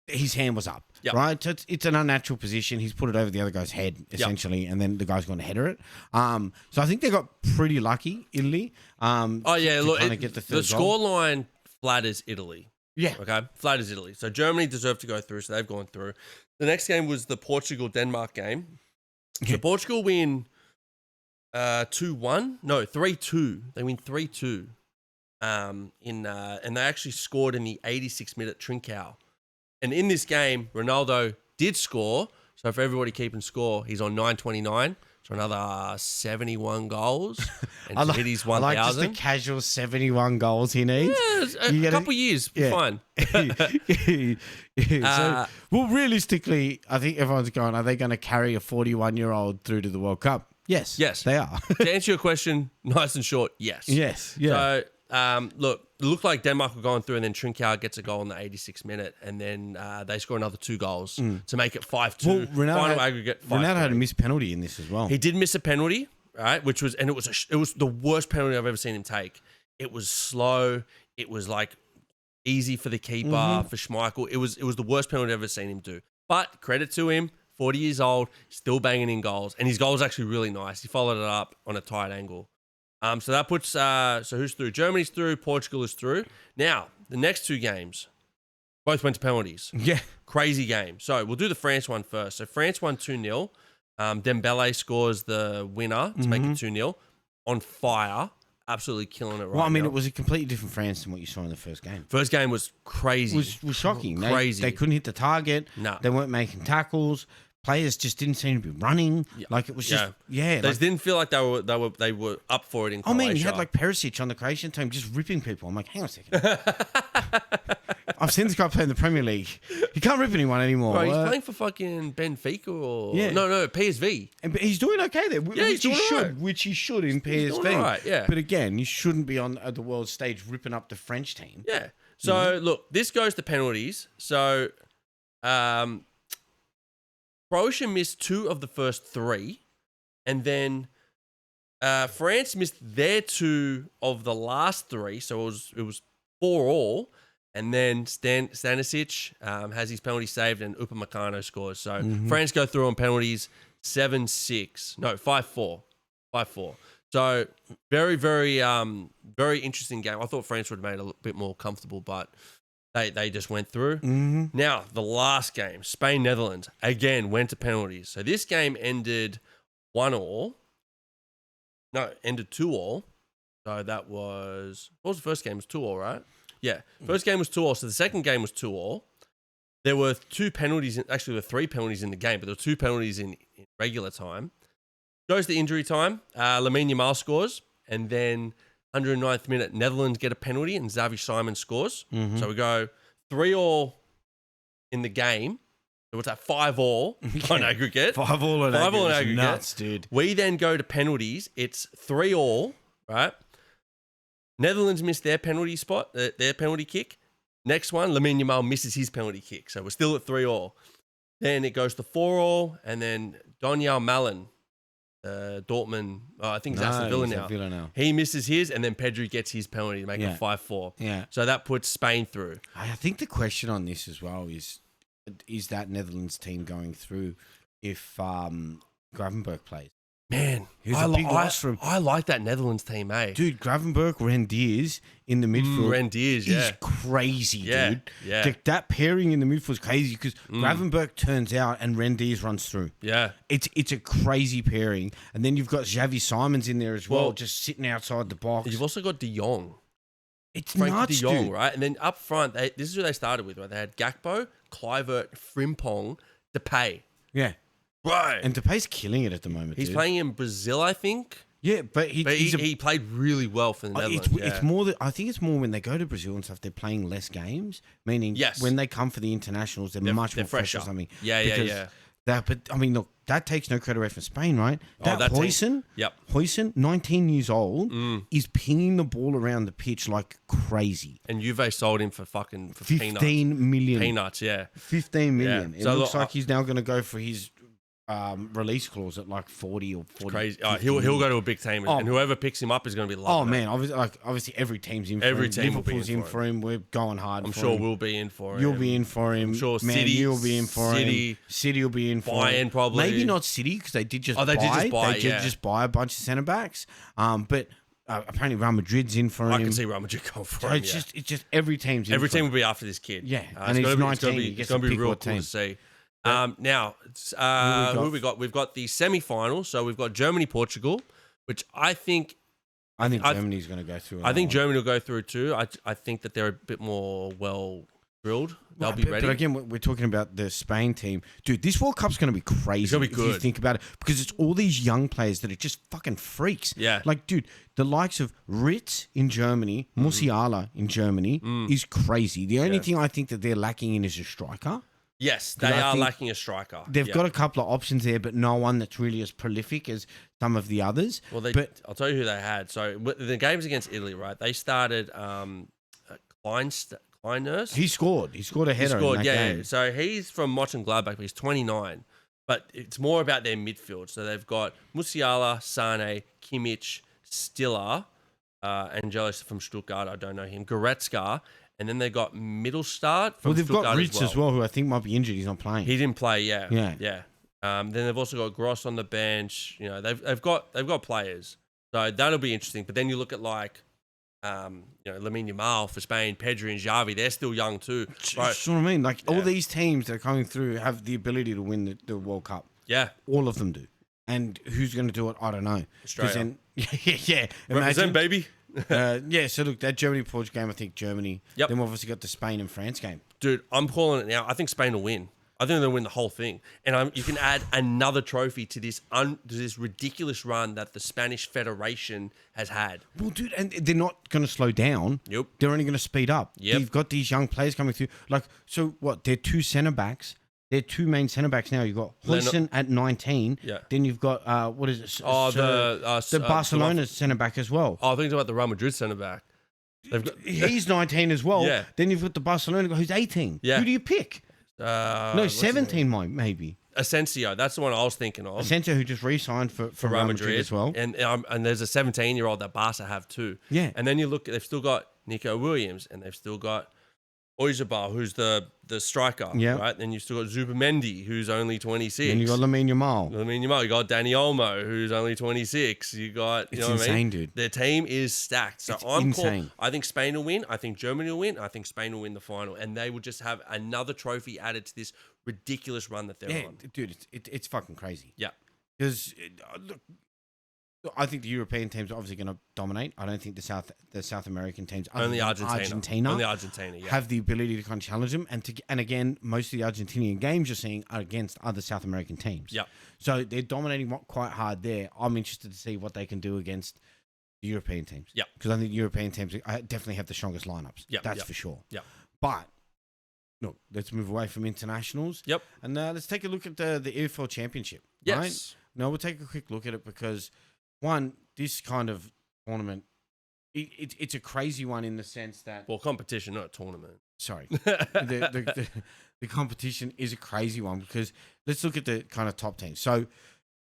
his hand was up. Yep. Right, so it's an unnatural position. He's put it over the other guy's head essentially, and then the guy's going to header it. So I think they got pretty lucky, Italy. Look, the scoreline flatters Italy. Yeah. Okay, flatters Italy. So Germany deserved to go through, so they've gone through. The next game was the Portugal-Denmark game. So Portugal win 2-1. No, 3-2. They win 3-2. And they actually scored in the 86th minute Trincao. And in this game, Ronaldo did score. So for everybody keeping score, he's on 929. So another 71 goals. And to hit his 1,000. I like just the casual 71 goals he needs. Yeah, a couple of years, fine. So, well, realistically, I think everyone's going, are they going to carry a 41-year-old through to the World Cup? Yes. Yes, they are. To answer your question, nice and short, yes. Yes. Yeah. So, look, it looked like Denmark were going through, and then Trincao gets a goal in the 86th minute, and then they score another 2 goals to make it 5-2. Well, final aggregate 5-3. Ronaldo had a missed penalty in this as well. He did miss a penalty, right? Which was, and it was the worst penalty I've ever seen him take. It was slow. It was like easy for the keeper, for Schmeichel. It was the worst penalty I've ever seen him do. But credit to him, 40 years old, still banging in goals, and his goal was actually really nice. He followed it up on a tight angle. So that puts, so who's through? Germany's through, Portugal is through. Now, the next 2 games, both went to penalties. Yeah. Crazy game. So we'll do the France one first. So France won 2-0. Dembele scores the winner to make it 2-0. On fire. Absolutely killing it right now. Well, I mean, it was a completely different France than what you saw in the first game. First game was crazy. It was shocking. Crazy. They couldn't hit the target. No. They weren't making tackles. Players just didn't seem to be running. Like it was just, They just didn't feel like they were up for it in Croatia. I mean, you had like Perisic on the Croatian team just ripping people. I'm like, hang on a second. I've seen this guy play in the Premier League. He can't rip anyone anymore. Bro, he's playing for fucking Benfica or no PSV. And he's doing okay there. Which he should in PSV. Right, yeah. But again, you shouldn't be on the world stage ripping up the French team. Yeah. So look, this goes to penalties. So, Croatia missed 2 of the first 3, and then France missed their 2 of the last 3, so it was 4 all. And then Stanisic has his penalty saved, and Upamecano scores. So France go through on penalties 7-6, no 5-4, 5-4. So very, very, very interesting game. I thought France would have made it a little bit more comfortable, but they just went through. Now, the last game, Spain-Netherlands, again, went to penalties. So this game ended 1-all. No, ended 2-all. So that was... What was the first game? It was 2-all, right? Yeah. First game was 2-all. So the second game was 2-all. There were 2 penalties. Actually, there were 3 penalties in the game, but there were 2 penalties in regular time. Goes to injury time. Lamine Yamal scores. And then... 109th minute, Netherlands get a penalty and Xavi Simons scores. So we go 3-all in the game. So what's that? 5-all on aggregate. 5-all on aggregate. Nuts, dude. We then go to penalties. It's 3-all, right? Netherlands missed their penalty spot, their penalty kick. Next one, Lamine Yamal misses his penalty kick. So we're still at 3-all. Then it goes to 4-all, and then Donyell Malen, Dortmund, I think it's Aston Villa now. He misses his, and then Pedri gets his penalty to make it 5-4. Yeah. So that puts Spain through. I think the question on this as well is that Netherlands team going through if Gravenberch plays? Man, I like that Netherlands team, eh? Dude, Gravenberch, Rendiers in the midfield. Rendiers, He's crazy, dude. Yeah. That pairing in the midfield is crazy because Gravenberch turns out and Rendiers runs through. Yeah. It's a crazy pairing. And then you've got Xavi Simons in there as well, just sitting outside the box. You've also got De Jong. It's Frank nuts, De Jong, dude. right? And then up front, this is who they started with, right? They had Gakpo, Kluivert, Frimpong, Depay. Yeah. Right. And Depay's killing it at the moment. He's playing in Brazil, I think. Yeah, but he played really well for the Netherlands. It's more that I think it's more when they go to Brazil and stuff, they're playing less games. Meaning, when they come for the internationals, they're much more fresh or something. Yeah. But I mean, look, that takes no credit away from Spain, right? Huijsen, 19 years old, is pinging the ball around the pitch like crazy. And Juve sold him for 15 million. Peanuts, yeah. 15 million. Yeah. It looks like he's now going to go for his release clause at like 40 or 40. Crazy. He'll go to a big team, and whoever picks him up is going to be loving Oh man, obviously every team's in for him. Liverpool's in for him. We're going hard. I'm sure we'll be in for him. You'll be in for him. I'm sure City will be in for him. City will be in for him. Bayern probably. Maybe not City because they did just they did just buy a bunch of centre backs. But apparently Real Madrid's in for him. I can see Real Madrid going for him. It's just every team's in. Every team will be after this kid. Yeah, and he's 19. It's going to be real cool to see. Now, who we got? We've got the semi-final. So we've got Germany, Portugal, which I think Germany's going to go through. I think Germany will go through too. I think that they're a bit more well drilled. They'll be ready. But again, we're talking about the Spain team, dude. This World Cup's going to be crazy. It's going to be good if you think about it, because it's all these young players that are just fucking freaks. Yeah, like dude, the likes of Ritz in Germany, Musiala in Germany is crazy. The only thing I think that they're lacking in is a striker. Yes, they are lacking a striker. They've got a couple of options there, but no one that's really as prolific as some of the others. Well, I'll tell you who they had. So the games against Italy, right? They started Kleiners. He scored. He scored a header in that game. Yeah. So he's from Mönchengladbach, but he's 29. But it's more about their midfield. So they've got Musiala, Sane, Kimmich, Stiller, Angelis from Stuttgart. I don't know him. Goretzka. And then they got Mittelstadt from they've Stuttgart got Ritz as well, who I think might be injured. He's not playing. He didn't play, yeah. Then they've also got Gross on the bench. You know, they've got players, so that'll be interesting. But then you look at like, Lamine Yamal for Spain, Pedri and Xavi. They're still young too. That's what I mean. Like all these teams that are coming through have the ability to win the World Cup. Yeah, all of them do. And who's going to do it? I don't know. Australia. Yeah. Represent, baby. So look, that Germany-Portugal game, I think Germany. Yep. Then we've obviously got the Spain and France game. Dude, I'm calling it now. I think Spain will win. I think they'll win the whole thing. And you can add another trophy to this ridiculous run that the Spanish Federation has had. Well, dude, and they're not going to slow down. Yep. They're only going to speed up. Yep. You've got these young players coming through. Like, so what? They're two centre-backs. They're two main centre-backs now. You've got Huysen at 19. Yeah. Then you've got, what is it? The Barcelona centre-back as well. Oh, I think it's about the Real Madrid centre-back. He's 19 as well. Yeah. Then you've got the Barcelona guy who's 18. Yeah. Who do you pick? 17 maybe. Asensio, that's the one I was thinking of. Asensio, who just re-signed for Real Madrid as well. And there's a 17-year-old that Barca have too. Yeah. And then you look, they've still got Nico Williams, and they've still got Oyarzabal, who's the striker, right? Then you've still got Zubamendi, who's only 26. Then you got Lamine Yamal. You got Dani Olmo, who's only 26. You got, it's insane, what I mean? Dude. Their team is stacked. So it's insane. I think Spain will win. I think Germany will win. I think Spain will win the final, and they will just have another trophy added to this ridiculous run that they're on. Dude, it's fucking crazy. Yeah, because look, I think the European teams are obviously going to dominate. I don't think the South American teams, only Argentina, have the ability to kind of challenge them. And again, most of the Argentinian games you're seeing are against other South American teams. Yeah, so they're dominating quite hard there. I'm interested to see what they can do against the European teams. Yeah, because I think the European teams definitely have the strongest lineups. Yeah, that's for sure. Yeah, but look, let's move away from internationals. Yep, and let's take a look at the EFL Championship. Yes, right? No, we'll take a quick look at it because. One, this kind of tournament, it's a crazy one in the sense that... Well, competition, not a tournament. Sorry. the competition is a crazy one because let's look at the kind of top teams. So,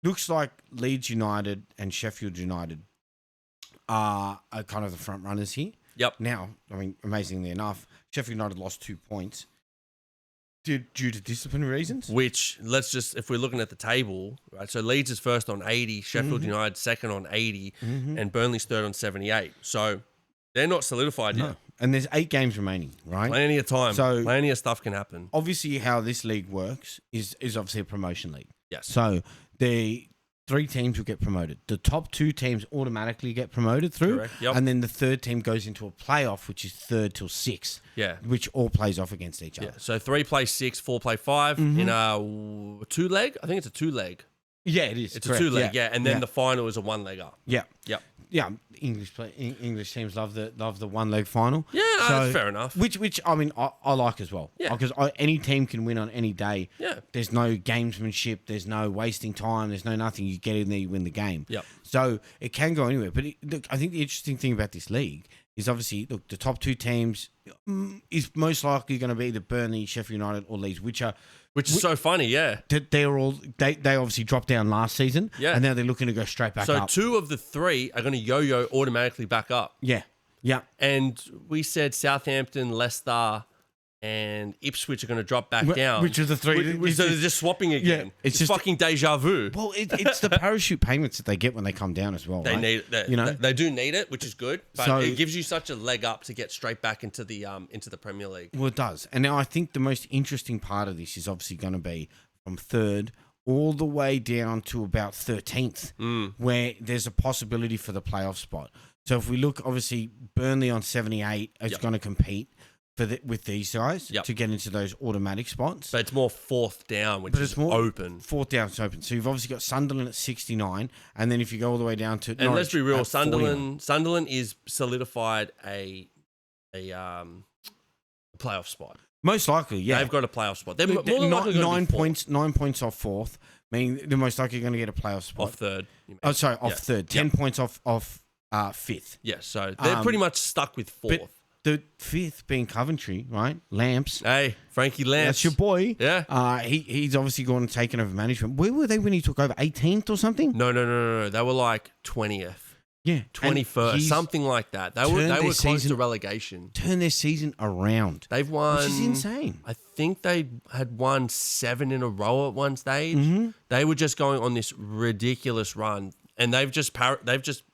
looks like Leeds United and Sheffield United are kind of the front runners here. Yep. Now, I mean, amazingly enough, Sheffield United lost 2 points. Due to disciplinary reasons? Which, if we're looking at the table, right? So Leeds is first on 80, Sheffield United second on 80, and Burnley's third on 78. So they're not solidified yet. And there's 8 games remaining, right? Plenty of time. So plenty of stuff can happen. Obviously, how this league works is obviously a promotion league. Yes. So the 3 teams will get promoted. The top 2 teams automatically get promoted through. Correct. Yep. And then the third team goes into a playoff, which is 3rd till 6th. Yeah. Which all plays off against each other. So 3 play 6, 4 play 5 in a 2-leg. I think it's a 2-leg. Yeah, it is. It's correct. A 2-leg, yeah. And then the final is a 1-legger. Yeah. Yep. Yeah, English teams love the 1-leg final. Yeah, that's fair enough. Which I mean I like as well. Yeah, because any team can win on any day. Yeah, there's no gamesmanship. There's no wasting time. There's no nothing. You get in there, you win the game. Yep. So it can go anywhere. But look, I think the interesting thing about this league is obviously, look, the top two teams is most likely going to be the Burnley, Sheffield United, or Leeds, which is so funny, yeah. They obviously dropped down last season, and now they're looking to go straight back up. So 2 of the 3 are going to yo-yo automatically back up. Yeah. And we said Southampton, Leicester, and Ipswich are going to drop back down. Which are the 3? So they're just swapping again. Yeah, it's just fucking deja vu. Well, it's the parachute payments that they get when they come down as well. They right? need it. They do need it, which is good. But So, it gives you such a leg up to get straight back into the Premier League. Well, it does. And now I think the most interesting part of this is obviously going to be from 3rd all the way down to about 13th, where there's a possibility for the playoff spot. So if we look, obviously, Burnley on 78 is going to compete with these guys to get into those automatic spots. But it's more 4th down, which is open. 4th down is open. So you've obviously got Sunderland at 69, and then if you go all the way down to Norwich, let's be real, Sunderland is solidified a playoff spot. Most likely, yeah. They've got a playoff spot. They're more than likely 9 points. 9 points off 4th. I mean, they're most likely going to get a playoff spot. Off 3rd. Oh, sorry, off 3rd. 10 points off 5th. Yeah, so they're pretty much stuck with 4th. The 5th being Coventry, right? Lamps. Hey, Frankie Lamps. That's your boy. Yeah. He's obviously gone and taken over management. Where were they when he took over? 18th or something? No. They were like 20th. Yeah. 21st, something like that. They were close to relegation. Turn their season around. They've won. Which is insane. I think they had won 7 in a row at one stage. They were just going on this ridiculous run, and they've just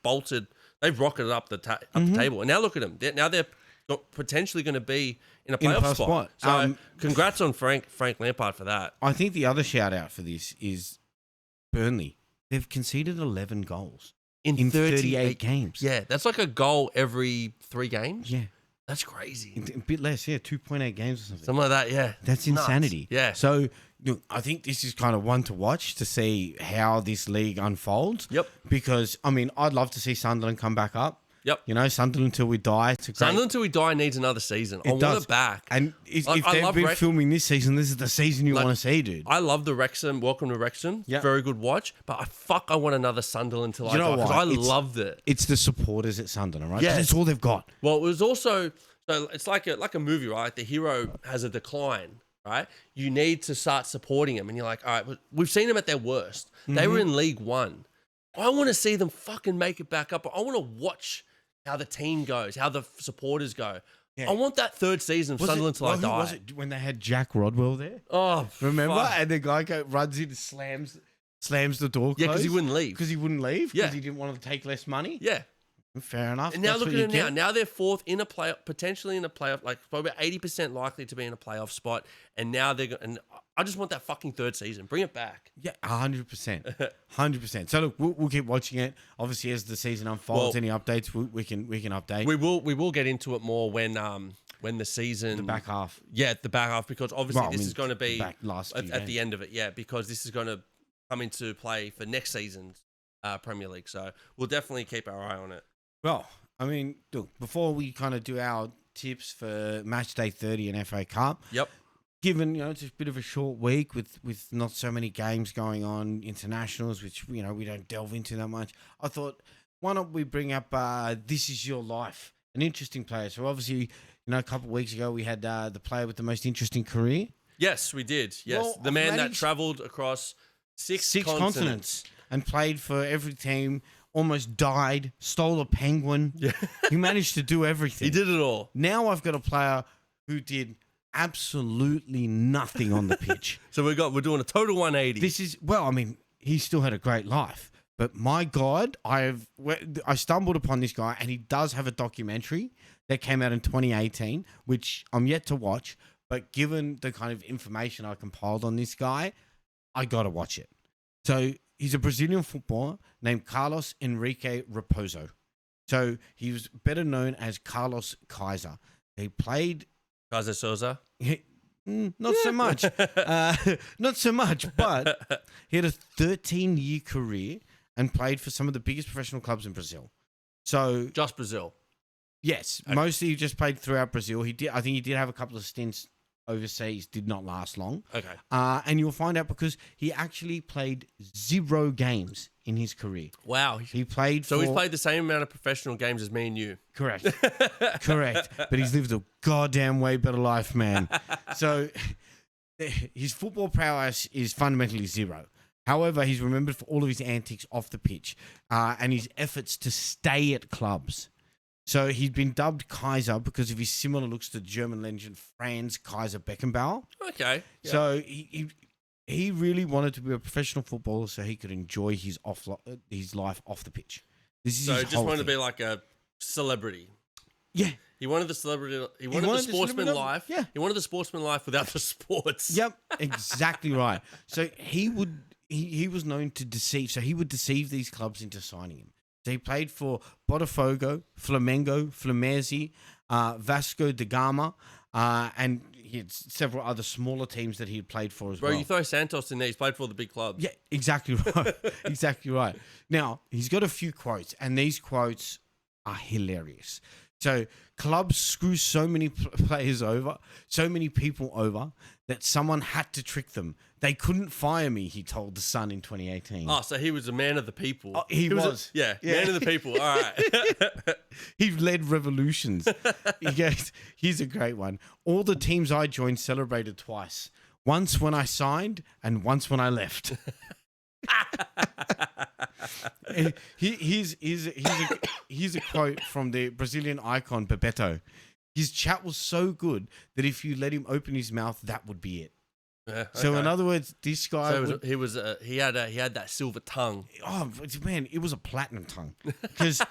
bolted. They've rocketed up the table, and now look at them. Now they're potentially going to be in a playoff spot. So congrats on Frank Lampard for that. I think the other shout out for this is Burnley. They've conceded 11 goals in 38 games. Yeah, that's like a goal every 3 games. Yeah. That's crazy. A bit less, 2.8 games or something. Something like that, yeah. That's insanity. Nuts. Yeah. So I think this is kind of one to watch to see how this league unfolds. Yep. Because, I mean, I'd love to see Sunderland come back up. Yep. Sunderland till we die. Sunderland till we die needs another season. I want it back. And if they've been filming this season, this is the season you want to see, dude. I love the Wrexham. Welcome to Wrexham. Yep. Very good watch. But I want another Sunderland till I die because I loved it. It's the supporters at Sunderland, right? Yeah. That's all they've got. Well, it was also... So it's like a movie, right? The hero has a decline, right? You need to start supporting him. And you're like, all right, we've seen them at their worst. They were in League One. I want to see them fucking make it back up. I want to watch how the team goes, how the supporters go. Yeah. I want that 3rd season of Sunderland till I die. Was it when they had Jack Rodwell there? Oh, remember? Fuck. And the guy runs in and slams the door closed. Yeah, because he wouldn't leave. Because he wouldn't leave? Because he didn't want to take less money? Yeah. Fair enough. And now look at them now. Now they're 4th in a playoff, potentially in a playoff, like probably 80% likely to be in a playoff spot. And now and I just want that fucking 3rd season. Bring it back. Yeah, 100%. 100%. So look, we'll keep watching it. Obviously, as the season unfolds, any updates we can update. We will get into it more when the season the back half. Yeah, the back half, because obviously this is going to be at the end of it. Yeah, because this is going to come into play for next season's Premier League. So we'll definitely keep our eye on it. Well, I mean, look, before we kind of do our tips for match day 30 and FA Cup. Yep. Given, it's a bit of a short week with not so many games going on, internationals, which, we don't delve into that much. I thought, why don't we bring up This Is Your Life, an interesting player. So obviously, a couple of weeks ago, we had the player with the most interesting career. Yes, we did. Yes. Well, the man that travelled across six continents and played for every team. Almost died, stole a penguin. Yeah. He managed to do everything. He did it all. Now I've got a player who did absolutely nothing on the pitch. So we're doing a total 180. He still had a great life. But my God, I stumbled upon this guy, and he does have a documentary that came out in 2018, which I'm yet to watch. But given the kind of information I compiled on this guy, I got to watch it. So he's a Brazilian footballer named Carlos Henrique Raposo. So he was better known as Carlos Kaiser. He played... Kaiser Souza? Not so much. Not so much, but he had a 13-year career and played for some of the biggest professional clubs in Brazil. So just Brazil? Yes. Okay. Mostly he just played throughout Brazil. I think he did have a couple of stints overseas did not last long. Okay. And you'll find out because he actually played 0 games in his career. Wow. He played So he's played the same amount of professional games as me and you. Correct. Correct. But he's lived a goddamn way better life, man. So his football prowess is fundamentally 0. However, he's remembered for all of his antics off the pitch and his efforts to stay at clubs. So he'd been dubbed Kaiser because of his similar looks to German legend Franz Kaiser Beckenbauer. Okay. Yeah. So he really wanted to be a professional footballer so he could enjoy his life off the pitch. This is so his he just whole wanted thing. to be like a celebrity. Yeah. He wanted the celebrity. He wanted the sportsman life. Yeah. He wanted the sportsman life without the sports. Yep. Exactly right. So he was known to deceive. So he would deceive these clubs into signing him. So he played for Botafogo, Flamengo, Fluminense, Vasco da Gama, and he had several other smaller teams that he had played for as well. Bro, you throw Santos in there. He's played for the big clubs. Yeah, exactly right. Exactly right. Now, he's got a few quotes, and these quotes are hilarious. So clubs screw so many players over, so many people over, that someone had to trick them. They couldn't fire me, he told The Sun in 2018. Oh, so he was a man of the people. Oh, he was. Yeah, man of the people. All right. He led revolutions. He goes, here's a great one. All the teams I joined celebrated twice. Once when I signed and once when I left. Here's a quote from the Brazilian icon Bebeto. His chat was so good that if you let him open his mouth, that would be it. Yeah, So okay. in other words, this guy he had that silver tongue. Oh man, it was a platinum tongue. Because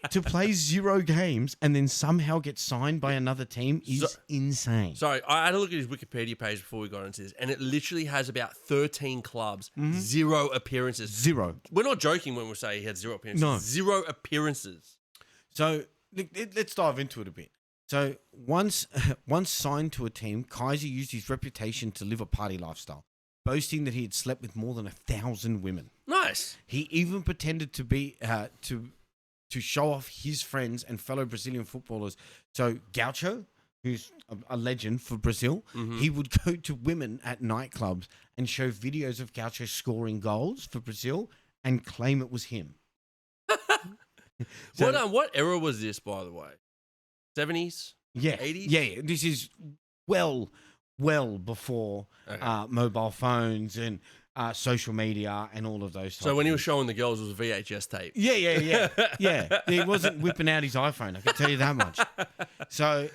to play 0 games and then somehow get signed by another team is insane. Sorry, I had a look at his Wikipedia page before we got into this, and it literally has about 13 clubs, 0 appearances. 0. We're not joking when we say he had 0 appearances. No. 0 appearances. So let's dive into it a bit. So once signed to a team, Kaiser used his reputation to live a party lifestyle, boasting that he had slept with more than 1,000 women. Nice. He even pretended to be to show off his friends and fellow Brazilian footballers. So Gaucho, who's a legend for Brazil, he would go to women at nightclubs and show videos of Gaucho scoring goals for Brazil and claim it was him. So, What era was this, by the way? 70s? Yeah. 80s? Yeah. This is well before mobile phones and social media and all of those. So when he was showing the girls, it was a VHS tape. Yeah. He wasn't whipping out his iPhone. I can tell you that much. So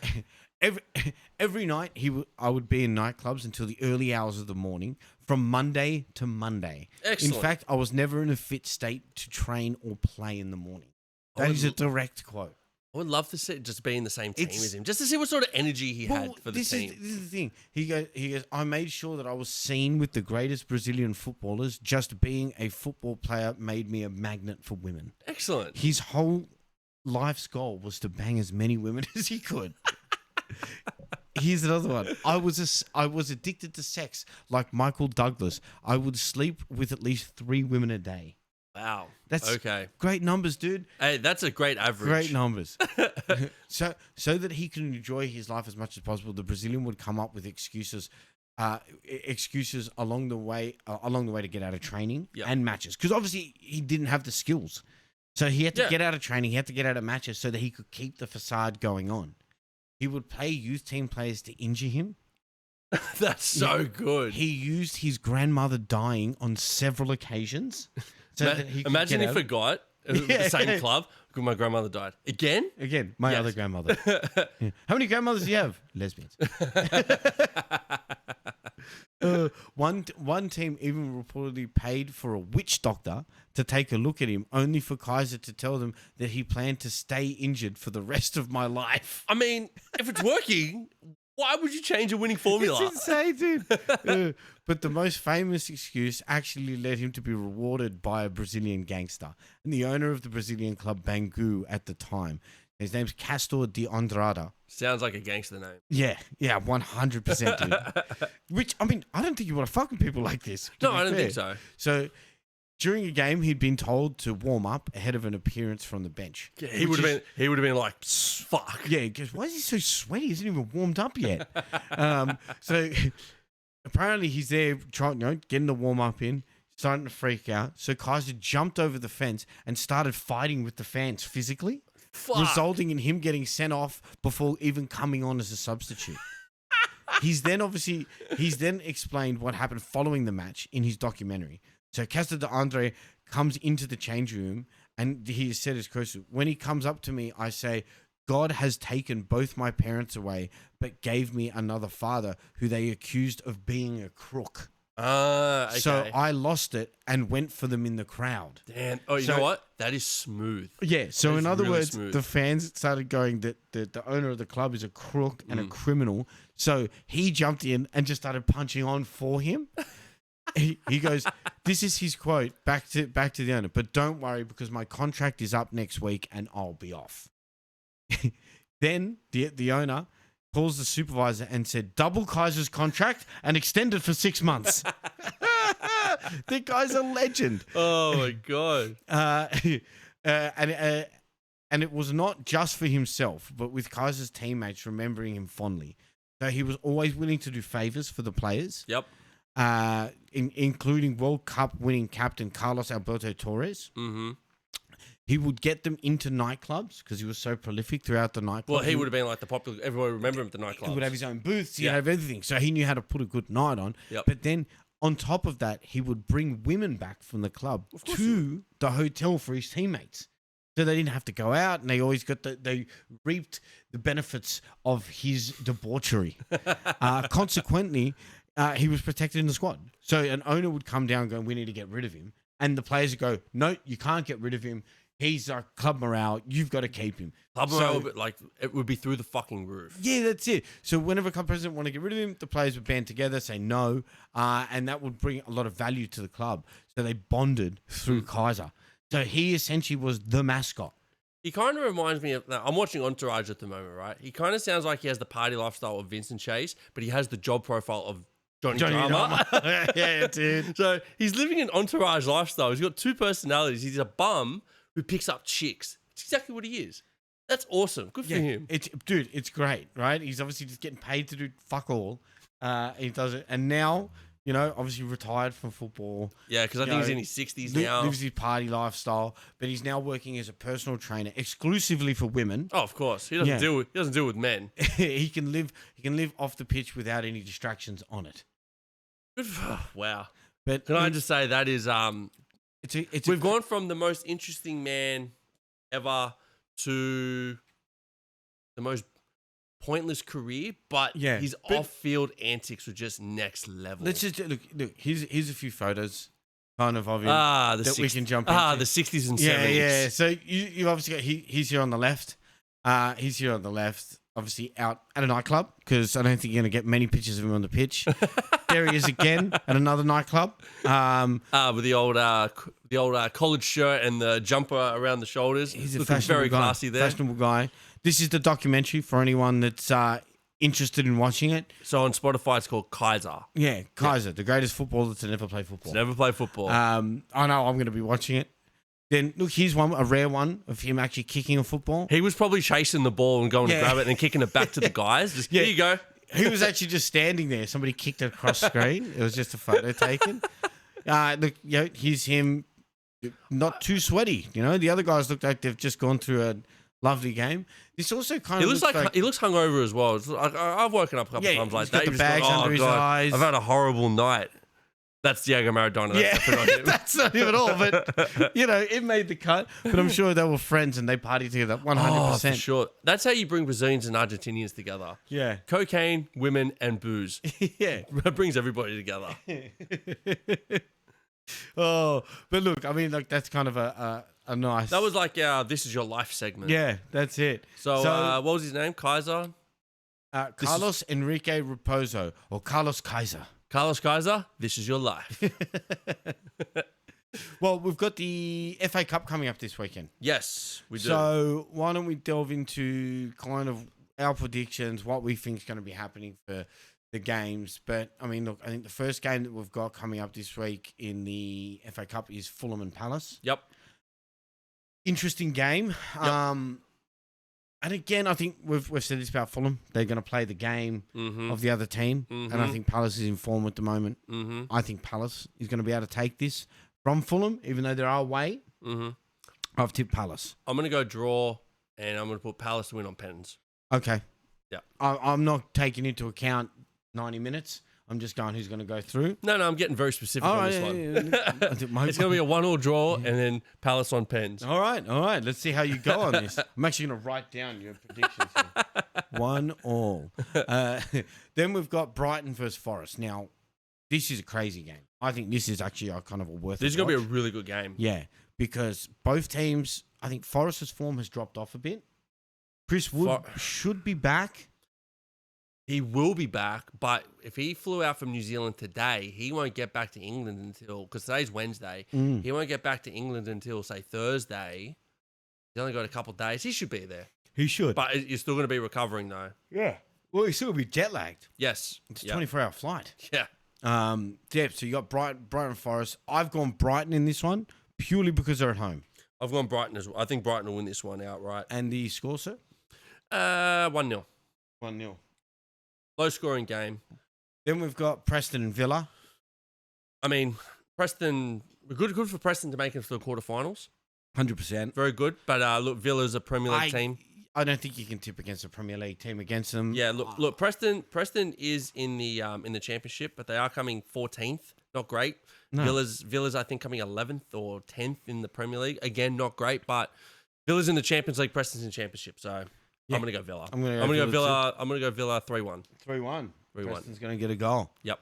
every night I would be in nightclubs until the early hours of the morning, from Monday to Monday. Excellent. In fact, I was never in a fit state to train or play in the morning. That is a direct quote. I would love to just be in the same team as him, just to see what sort of energy he had for the team. This is the thing. He goes, I made sure that I was seen with the greatest Brazilian footballers. Just being a football player made me a magnet for women. Excellent. His whole life's goal was to bang as many women as he could. Here's another one. I was addicted to sex like Michael Douglas. I would sleep with at least 3 women a day. Wow. That's okay. Great numbers, dude. Hey, that's a great average. Great numbers. So that he can enjoy his life as much as possible, the Brazilian would come up with excuses along the way to get out of training and matches. Because obviously he didn't have the skills. So he had to get out of training, he had to get out of matches so that he could keep the facade going on. He would pay youth team players to injure him. That's so good. He used his grandmother dying on several occasions. So that he imagine he forgot the same club. My grandmother died. Again, my other grandmother. How many grandmothers do you have? Lesbians. One team even reportedly paid for a witch doctor to take a look at him, only for Kaiser to tell them that he planned to stay injured for the rest of my life. I mean, if it's working, why would you change a winning formula? It's insane, dude. But the most famous excuse actually led him to be rewarded by a Brazilian gangster and the owner of the Brazilian club Bangu at the time. His name's Castor de Andrada. Sounds like a gangster name. Yeah, 100%, dude. Which, I mean, I don't think you want to fuck with people like this. No, I don't think so. So during a game, he'd been told to warm up ahead of an appearance from the bench. Yeah, he would have been like, fuck. Yeah, he goes, why is he so sweaty? He hasn't even warmed up yet. So apparently he's there trying, getting the warm up in, starting to freak out. So Kaiser jumped over the fence and started fighting with the fans physically, resulting in him getting sent off before even coming on as a substitute. He's then explained what happened following the match in his documentary. So Castor de Andre comes into the change room and he said his quote, when he comes up to me, I say, God has taken both my parents away, but gave me another father who they accused of being a crook. Okay. So I lost it and went for them in the crowd. Damn. Oh, you know what? That is smooth. Yeah. So in other really words, smooth. the fans started going that the owner of the club is a crook and a criminal. So he jumped in and just started punching on for him. He goes, this is his quote back to the owner, but don't worry because my contract is up next week and I'll be off. Then the owner calls the supervisor and said, double Kaiser's contract and extend it for 6 months. The guy's a legend. Oh my God. And it was not just for himself, but with Kaiser's teammates remembering him fondly. So he was always willing to do favors for the players. Yep. Including World Cup winning captain Carlos Alberto Torres. Mm-hmm. He would get them into nightclubs because he was so prolific throughout the nightclubs. Well, he would have been like the popular. Everyone would remember him at the nightclubs. He would have his own booths. He'd have everything. So he knew how to put a good night on. Yep. But then on top of that, he would bring women back from the club to the hotel for his teammates. So they didn't have to go out, and they always they reaped the benefits of his debauchery. Consequently, he was protected in the squad. So an owner would come down going, we need to get rid of him. And the players would go, no, you can't get rid of him. He's our club morale. You've got to keep him. Club morale, like, it would be through the fucking roof. Yeah, that's it. So whenever a club president want to get rid of him, the players would band together, say no, and that would bring a lot of value to the club. So they bonded through Kaiser. So he essentially was the mascot. He kind of reminds me of, I'm watching Entourage at the moment, right? He kind of sounds like he has the party lifestyle of Vincent Chase, but he has the job profile of Johnny Drama. Yeah, dude. So he's living an Entourage lifestyle. He's got two personalities. He's a bum who picks up chicks. It's exactly what he is. That's awesome. Good for him. It's great, right? He's obviously just getting paid to do fuck all. He does it. And now, obviously retired from football. Yeah, because I think he's in his 60s now. Lives his party lifestyle, but he's now working as a personal trainer exclusively for women. Oh, of course. He doesn't deal with men. He can live off the pitch without any distractions on it. Wow. But can I just say that is we've gone from the most interesting man ever to the most pointless career, but his off-field antics were just next level. Let's just look. Here's a few photos, kind of him that we can jump into. The 60s and 70s. Yeah. So you obviously got he's here on the left. He's here on the left. Obviously out at a nightclub because I don't think you're going to get many pictures of him on the pitch. There he is again at another nightclub. With the old collared shirt and the jumper around the shoulders. He's very classy there. Fashionable guy. This is the documentary for anyone that's interested in watching it. So on Spotify, it's called Kaiser. Yeah, Kaiser, the greatest footballer to never play football. I know I'm going to be watching it. Then look, here's a rare one of him actually kicking a football. He was probably chasing the ball and going to grab it and then kicking it back to the guys. Just, here you go. He was actually just standing there. Somebody kicked it across screen. It was just a photo taken. Look, here's him, not too sweaty. The other guys look like they've just gone through a lovely game. This also kind of looks like he looks hungover as well. I've woken up a couple times like that. He's got the bags under his eyes. I've had a horrible night. That's Diego Maradona. That's not him at all. But, it made the cut. But I'm sure they were friends and they partied together 100%. Oh, for sure. That's how you bring Brazilians and Argentinians together. Yeah. Cocaine, women, and booze. Yeah. It brings everybody together. But look, I mean, that's kind of a nice... That was like This Is Your Life segment. Yeah, that's it. So what was his name? Kaiser? Carlos Enrique Raposo, or Carlos Kaiser. Carlos Kaiser, This Is Your Life. Well, we've got the FA Cup coming up this weekend. Yes, we do. So why don't we delve into kind of our predictions, what we think is going to be happening for the games. But, I mean, look, I think the first game that we've got coming up this week in the FA Cup is Fulham and Palace. Yep. Interesting game. Yep. And again, I think we've said this about Fulham. They're going to play the game of the other team. And I think Palace is in form at the moment. I think Palace is going to be able to take this from Fulham, even though they're away. I've tipped Palace. I'm going to go draw, and I'm going to put Palace to win on pens. Okay. Yeah. I'm not taking into account 90 minutes. I'm just going who's going to go through. No, I'm getting very specific on this one. It's going to be a 1-1 draw and then Palace on pens. All right. Let's see how you go on this. I'm actually going to write down your predictions here. 1-1. Then we've got Brighton versus Forest. Now, this is a crazy game. I think this is actually a kind of a worth. This is going to be a really good game. Yeah, because both teams, I think Forest's form has dropped off a bit. Chris Wood should be back. He will be back, but if he flew out from New Zealand today, he won't get back to England until, because today's Wednesday, he won't get back to England until, say, Thursday. He's only got a couple of days. He should be there. He should. But you're still going to be recovering, though. Yeah. Well, he's still going to be jet lagged. Yes. It's a 24-hour flight. Yeah. So you got Brighton Forest. I've gone Brighton in this one purely because they're at home. I've gone Brighton as well. I think Brighton will win this one outright. And the score, sir? 1-0. 1-0. Low scoring game. Then we've got Preston and Villa. I mean, Preston, good for Preston to make it to the quarterfinals. 100%. Very good. But look, Villa's a Premier League team. I don't think you can tip against a Premier League team against them. Yeah, look, Preston is in the championship, but they are coming 14th. Not great. No. Villa's I think coming 11th or 10th in the Premier League. Again, not great, but Villa's in the Champions League, Preston's in championship, so yeah. I'm gonna go Villa. I'm gonna go Villa. I'm gonna go Villa 3-1. 3-1. Preston's gonna get a goal. Yep.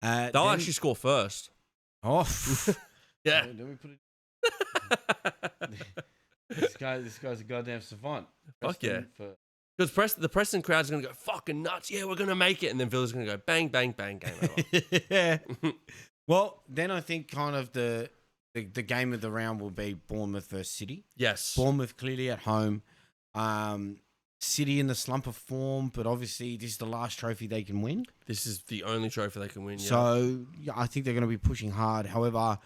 They'll actually score first. Oh, yeah. Let me put it. This guy's a goddamn savant. Fuck yeah. Because the Preston crowd's gonna go fucking nuts. Yeah, we're gonna make it, and then Villa's gonna go bang, bang, bang, game over. Yeah. Well, then I think kind of the game of the round will be Bournemouth versus City. Yes. Bournemouth clearly at home. City in the slump of form, but obviously this is the last trophy they can win. This is the only trophy they can win. Yeah. So yeah, I think they're going to be pushing hard. However,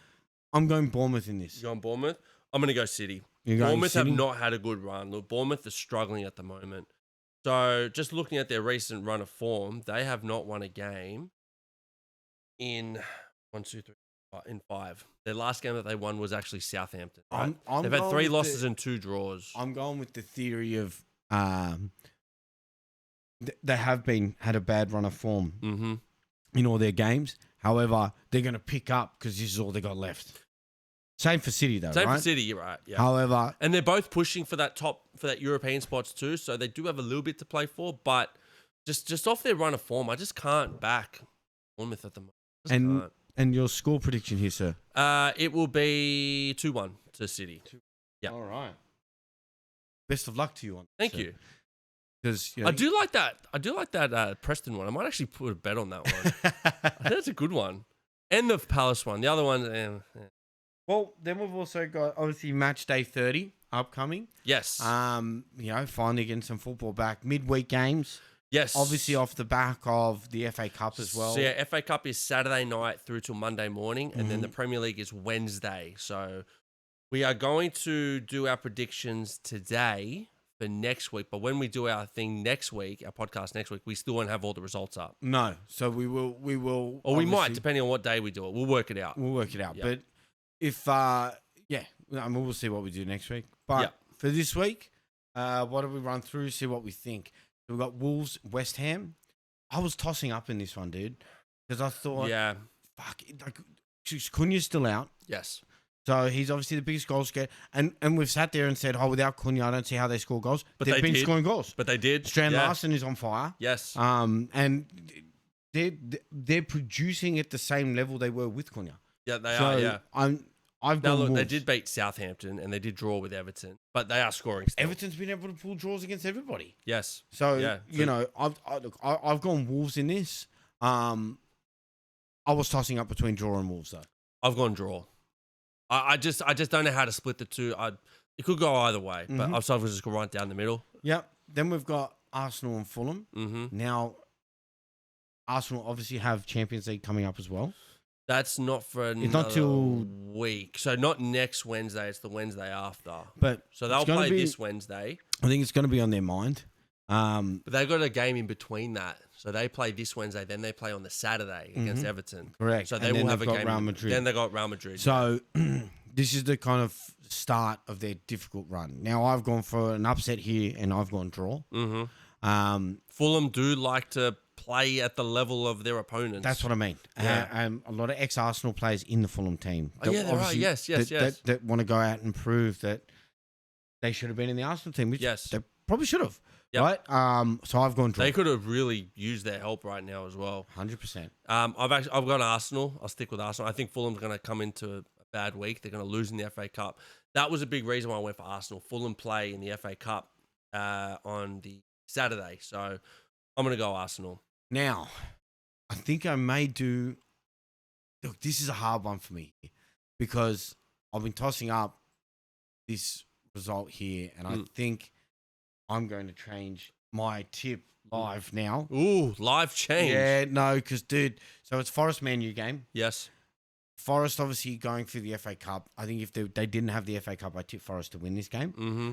I'm going Bournemouth in this. You're going Bournemouth? I'm going to go City. Bournemouth have not had a good run. Look, Bournemouth is struggling at the moment. So just looking at their recent run of form, they have not won a game in 5. Their last game that they won was actually Southampton. Right? They've had 3 losses and 2 draws. I'm going with the theory of they have had a bad run of form in all their games. However, they're going to pick up because this is all they got left. Same for City, though. Same for City, you're right. Yeah. However, and they're both pushing for that European spots too, so they do have a little bit to play for. But just off their run of form, I just can't back Bournemouth at the moment. And your score prediction here, sir? It will be 2-1 to City. Yeah. All right. Best of luck to you on. Thank you. Because I do like that. I do like that Preston one. I might actually put a bet on that one. I think that's a good one. And the Palace one. The other one. Well, then we've also got obviously match day 30 upcoming. Yes. Finally getting some football back. Midweek games. Yes. Obviously off the back of the FA Cup as well. So yeah, FA Cup is Saturday night through till Monday morning, and then the Premier League is Wednesday. So we are going to do our predictions today for next week. But when we do our thing next week, our podcast next week, we still won't have all the results up. No. So we will. Or we might, depending on what day we do it. We'll work it out. Yep. But if, we'll see what we do next week. But for this week, what do we run through, see what we think? So we've got Wolves, West Ham. I was tossing up in this one, dude, because I thought, Cunha's still out. Yes. So he's obviously the biggest goal scorer. And we've sat there and said, without Cunha, I don't see how they score goals. But they've been scoring goals. But they did. Strand Larsen is on fire. Yes. And they're producing at the same level they were with Cunha. Yeah, they are, yeah. I've gone Wolves. They did beat Southampton and they did draw with Everton, but they are scoring still. Everton's been able to pull draws against everybody. Yes. So, I've gone Wolves in this. I was tossing up between draw and Wolves, though. I've gone draw. I just don't know how to split the two. It could go either way, but I've just gone right down the middle. Yep. Then we've got Arsenal and Fulham. Mm-hmm. Now, Arsenal obviously have Champions League coming up as well. That's not for another It's not till week. So not next Wednesday. It's the Wednesday after. But so they'll play this Wednesday. I think it's going to be on their mind. But they've got a game in between that. So they play this Wednesday. Then they play on the Saturday against Everton. Correct. So they will have a game. Real Madrid. Then they got Real Madrid. So this is the kind of start of their difficult run. Now I've gone for an upset here, and I've gone draw. Fulham do like to play at the level of their opponents. That's what I mean. A lot of ex-Arsenal players in the Fulham team. There are. Yes. That want to go out and prove that they should have been in the Arsenal team, which they probably should have. Yep. Right? So I've gone draw. They could have really used their help right now as well. 100%. I've got Arsenal. I'll stick with Arsenal. I think Fulham's going to come into a bad week. They're going to lose in the FA Cup. That was a big reason why I went for Arsenal. Fulham play in the FA Cup on the Saturday. So I'm going to go Arsenal. Now, I think I may do... Look, this is a hard one for me because I've been tossing up this result here, and I think I'm going to change my tip live now. Ooh, live change. Yeah, no, because, dude, so it's Forest Man U game. Yes. Forest obviously going through the FA Cup. I think if they didn't have the FA Cup, I tip Forest to win this game. Mm-hmm.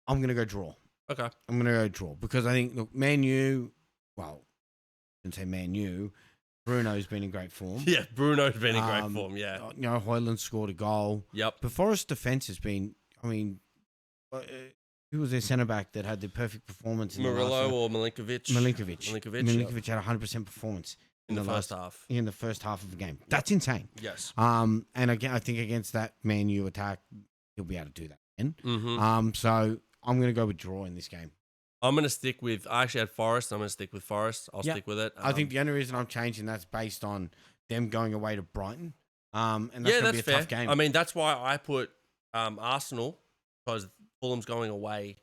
I'm going to go draw. Okay. I'm going to go draw because I think, look, Man U, well, I shouldn't say Man U, Bruno's been in great form. Yeah, Bruno's been in great form, yeah. You know, Højlund scored a goal. Yep. But Forest defence has been, I mean, who was their centre-back that had the perfect performance? Murillo or Milinkovic? Milinkovic had 100% performance in the first half. In the first half of the game. That's insane. Yes. And again, I think against that Man U attack, he'll be able to do that again. Mm-hmm. So I'm going to go with draw in this game. I'm going to stick with... I actually had Forest. I'm going to stick with Forest. I'll stick with it. I think the only reason I'm changing that's based on them going away to Brighton. And that's going to be a tough game. I mean, that's why I put Arsenal, because Fulham's going away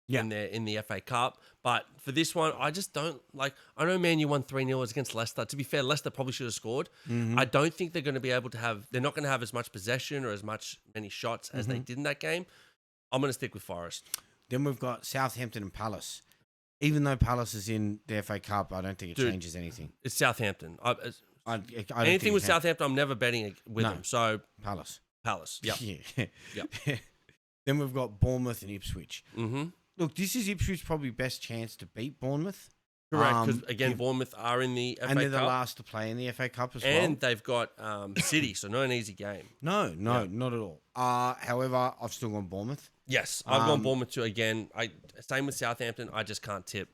in the FA Cup. But for this one, I just don't... I know Man U won 3-0 against Leicester. To be fair, Leicester probably should have scored. I don't think they're going to be able to have... They're not going to have as much possession or many shots as they did in that game. I'm going to stick with Forest. Then we've got Southampton and Palace. Even though Palace is in the FA Cup, I don't think it changes anything. It's Southampton. I anything with Southampton, I'm never betting with them. So Palace. Yep. Yep. Then we've got Bournemouth and Ipswich. Mm-hmm. Look, this is Ipswich's probably best chance to beat Bournemouth. Correct, because again, Bournemouth are in the FA Cup. And they're the last to play in the FA Cup as well. And they've got City, so not an easy game. No, not at all. However, I've still gone Bournemouth. Yes, I've gone Bournemouth too. Again, same with Southampton. I just can't tip.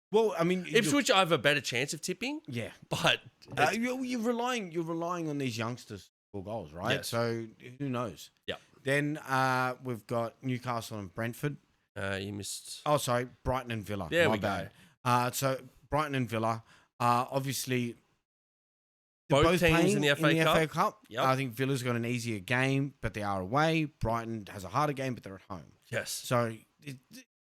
Well, I mean, Ipswich, I have a better chance of tipping. Yeah, but you're relying on these youngsters for goals, right? Yes. So who knows? Yeah. Then we've got Newcastle and Brentford. You missed. Oh, sorry, Brighton and Villa. Yeah, my bad. So Brighton and Villa, obviously. Both teams in the FA Cup. Yep. I think Villa's got an easier game, but they are away. Brighton has a harder game, but they're at home. Yes. So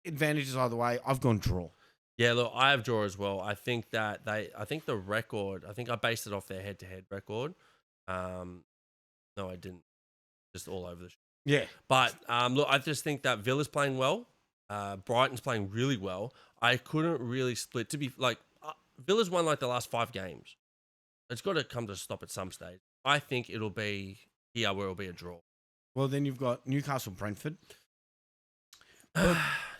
advantages either way. I've gone draw. Yeah, look, I have draw as well. I think that I think the record, I think I based it off their head-to-head record. No, I didn't. Just all over the show. Yeah. But look, I just think that Villa's playing well. Brighton's playing really well. I couldn't really split. To be Villa's won the last 5 games. It's got to come to a stop at some stage. I think it'll be here where it'll be a draw. Well, then you've got Newcastle, Brentford.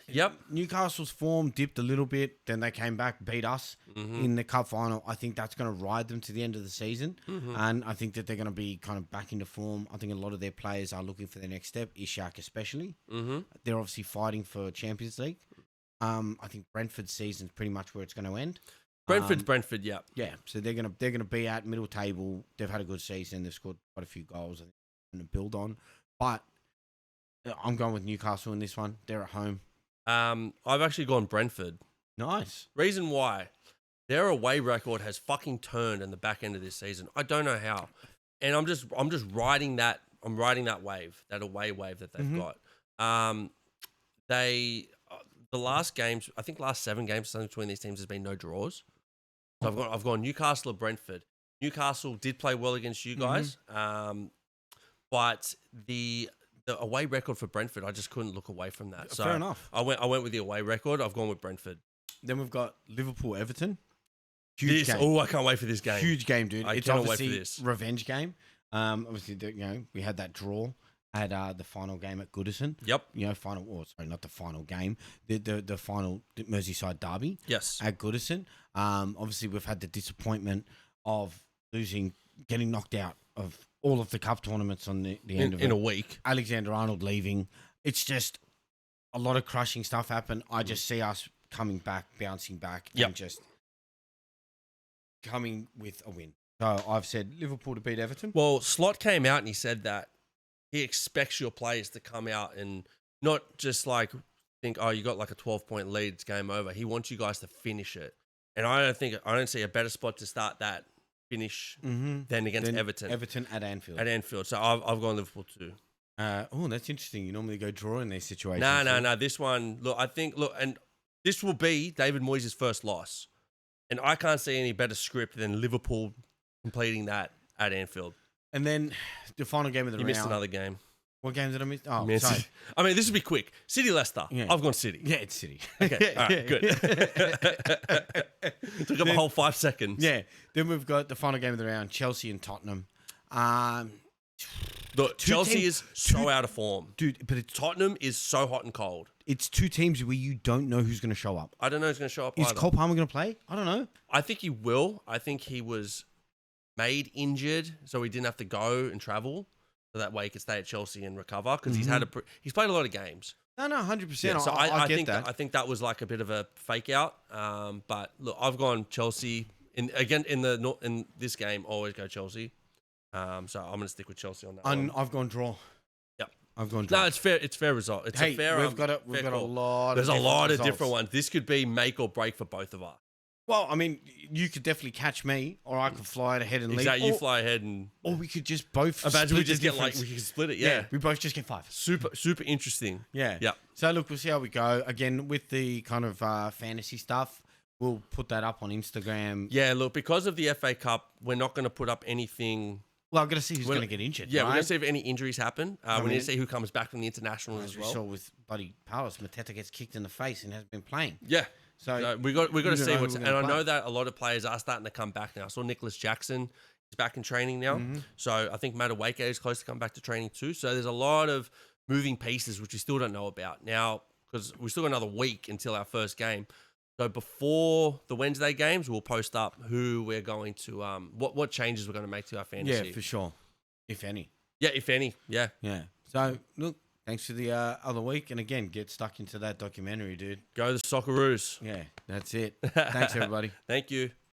Yep. Newcastle's form dipped a little bit. Then they came back, beat us in the cup final. I think that's going to ride them to the end of the season. And I think that they're going to be kind of back into form. I think a lot of their players are looking for their next step, Ishak especially. They're obviously fighting for Champions League. I think Brentford's season's pretty much where it's going to end. Brentford, yeah. Yeah, so they're gonna be at middle table. They've had a good season. They've scored quite a few goals. I think to build on, but I'm going with Newcastle in this one. They're at home. I've actually gone Brentford. Nice. Reason why? Their away record has fucking turned in the back end of this season. I don't know how, and I'm just riding that. I'm riding that wave, that away wave that they've got. The last games, I think last 7 games between these teams has been no draws. So I've gone Newcastle or Brentford. Newcastle did play well against you guys, but the away record for Brentford, I just couldn't look away from that. So fair enough. I went with the away record. I've gone with Brentford. Then we've got Liverpool, Everton. Huge game. Oh, I can't wait for this game. Huge game, dude. I It's cannot wait obviously for this. revenge game. Obviously, we had that draw at the final game at Goodison. Yep. Not the final game. The final Merseyside derby. Yes. At Goodison. Obviously, we've had the disappointment of getting knocked out of all of the cup tournaments on the end of it. In a week. Alexander-Arnold leaving. It's just a lot of crushing stuff happen. I just see us coming back, bouncing back, and just coming with a win. So I've said Liverpool to beat Everton. Well, Slot came out and he said that he expects your players to come out and not just like think, oh, you got like a 12-point lead, it's game over. He wants you guys to finish it. And I don't see a better spot to start that finish than against Everton. Everton at Anfield. At Anfield. So I've gone Liverpool too. That's interesting. You normally go draw in these situations. No. This one, and this will be David Moyes' first loss. And I can't see any better script than Liverpool completing that at Anfield. And then the final game of the round. You missed another game. What game did I miss? Oh, Man sorry. City. I mean, this will be quick. City Leicester. Yeah. I've gone City. Yeah, it's City. Okay, all right, good. Took up a whole 5 seconds. Yeah. Then we've got the final game of the round, Chelsea and Tottenham. Look, Chelsea is so out of form. Dude, but Tottenham is so hot and cold. It's two teams where you don't know who's going to show up. I don't know who's going to show up Is either. Cole Palmer going to play? I don't know. I think he will. I think he was made injured, so he didn't have to go and travel. So that way he could stay at Chelsea and recover because he's played a lot of games. No, 100%. Yeah, so I get think that. I think that was like a bit of a fake out. But look, I've gone Chelsea in this game. Always go Chelsea. So I'm going to stick with Chelsea on that one. I've gone draw. Yep. I've gone draw. No, it's fair. It's fair result. It's a fair. We've got a lot. There's of a lot of results. different ones. This could be make or break for both of us. Well, I mean, you could definitely catch me, or I could fly ahead and leave. Exactly, you fly ahead and... Or we could just both imagine we split just the get like... difference. We could split it, yeah. We both just get 5. Super interesting. Yeah. Yeah. So, look, we'll see how we go. Again, with the kind of fantasy stuff, we'll put that up on Instagram. Yeah, look, because of the FA Cup, we're not going to put up anything... Well, I've got to see who's going to get injured, Yeah, right? we're going to see if any injuries happen. We need to see who comes back from the international as well. We saw with Buddy Palace, Mateta gets kicked in the face and hasn't been playing. Yeah. So we got to see what's... And I know that a lot of players are starting to come back now. I saw Nicholas Jackson is back in training now. So I think Madueke is close to come back to training too. So there's a lot of moving pieces which we still don't know about now because we still got another week until our first game. So before the Wednesday games, we'll post up who we're going to... what changes we're going to make to our fantasy. Yeah, for sure. If any. Yeah, if any. Yeah. Yeah. So, look, thanks for the other week. And again, get stuck into that documentary, dude. Go the Socceroos. Yeah, that's it. Thanks, everybody. Thank you.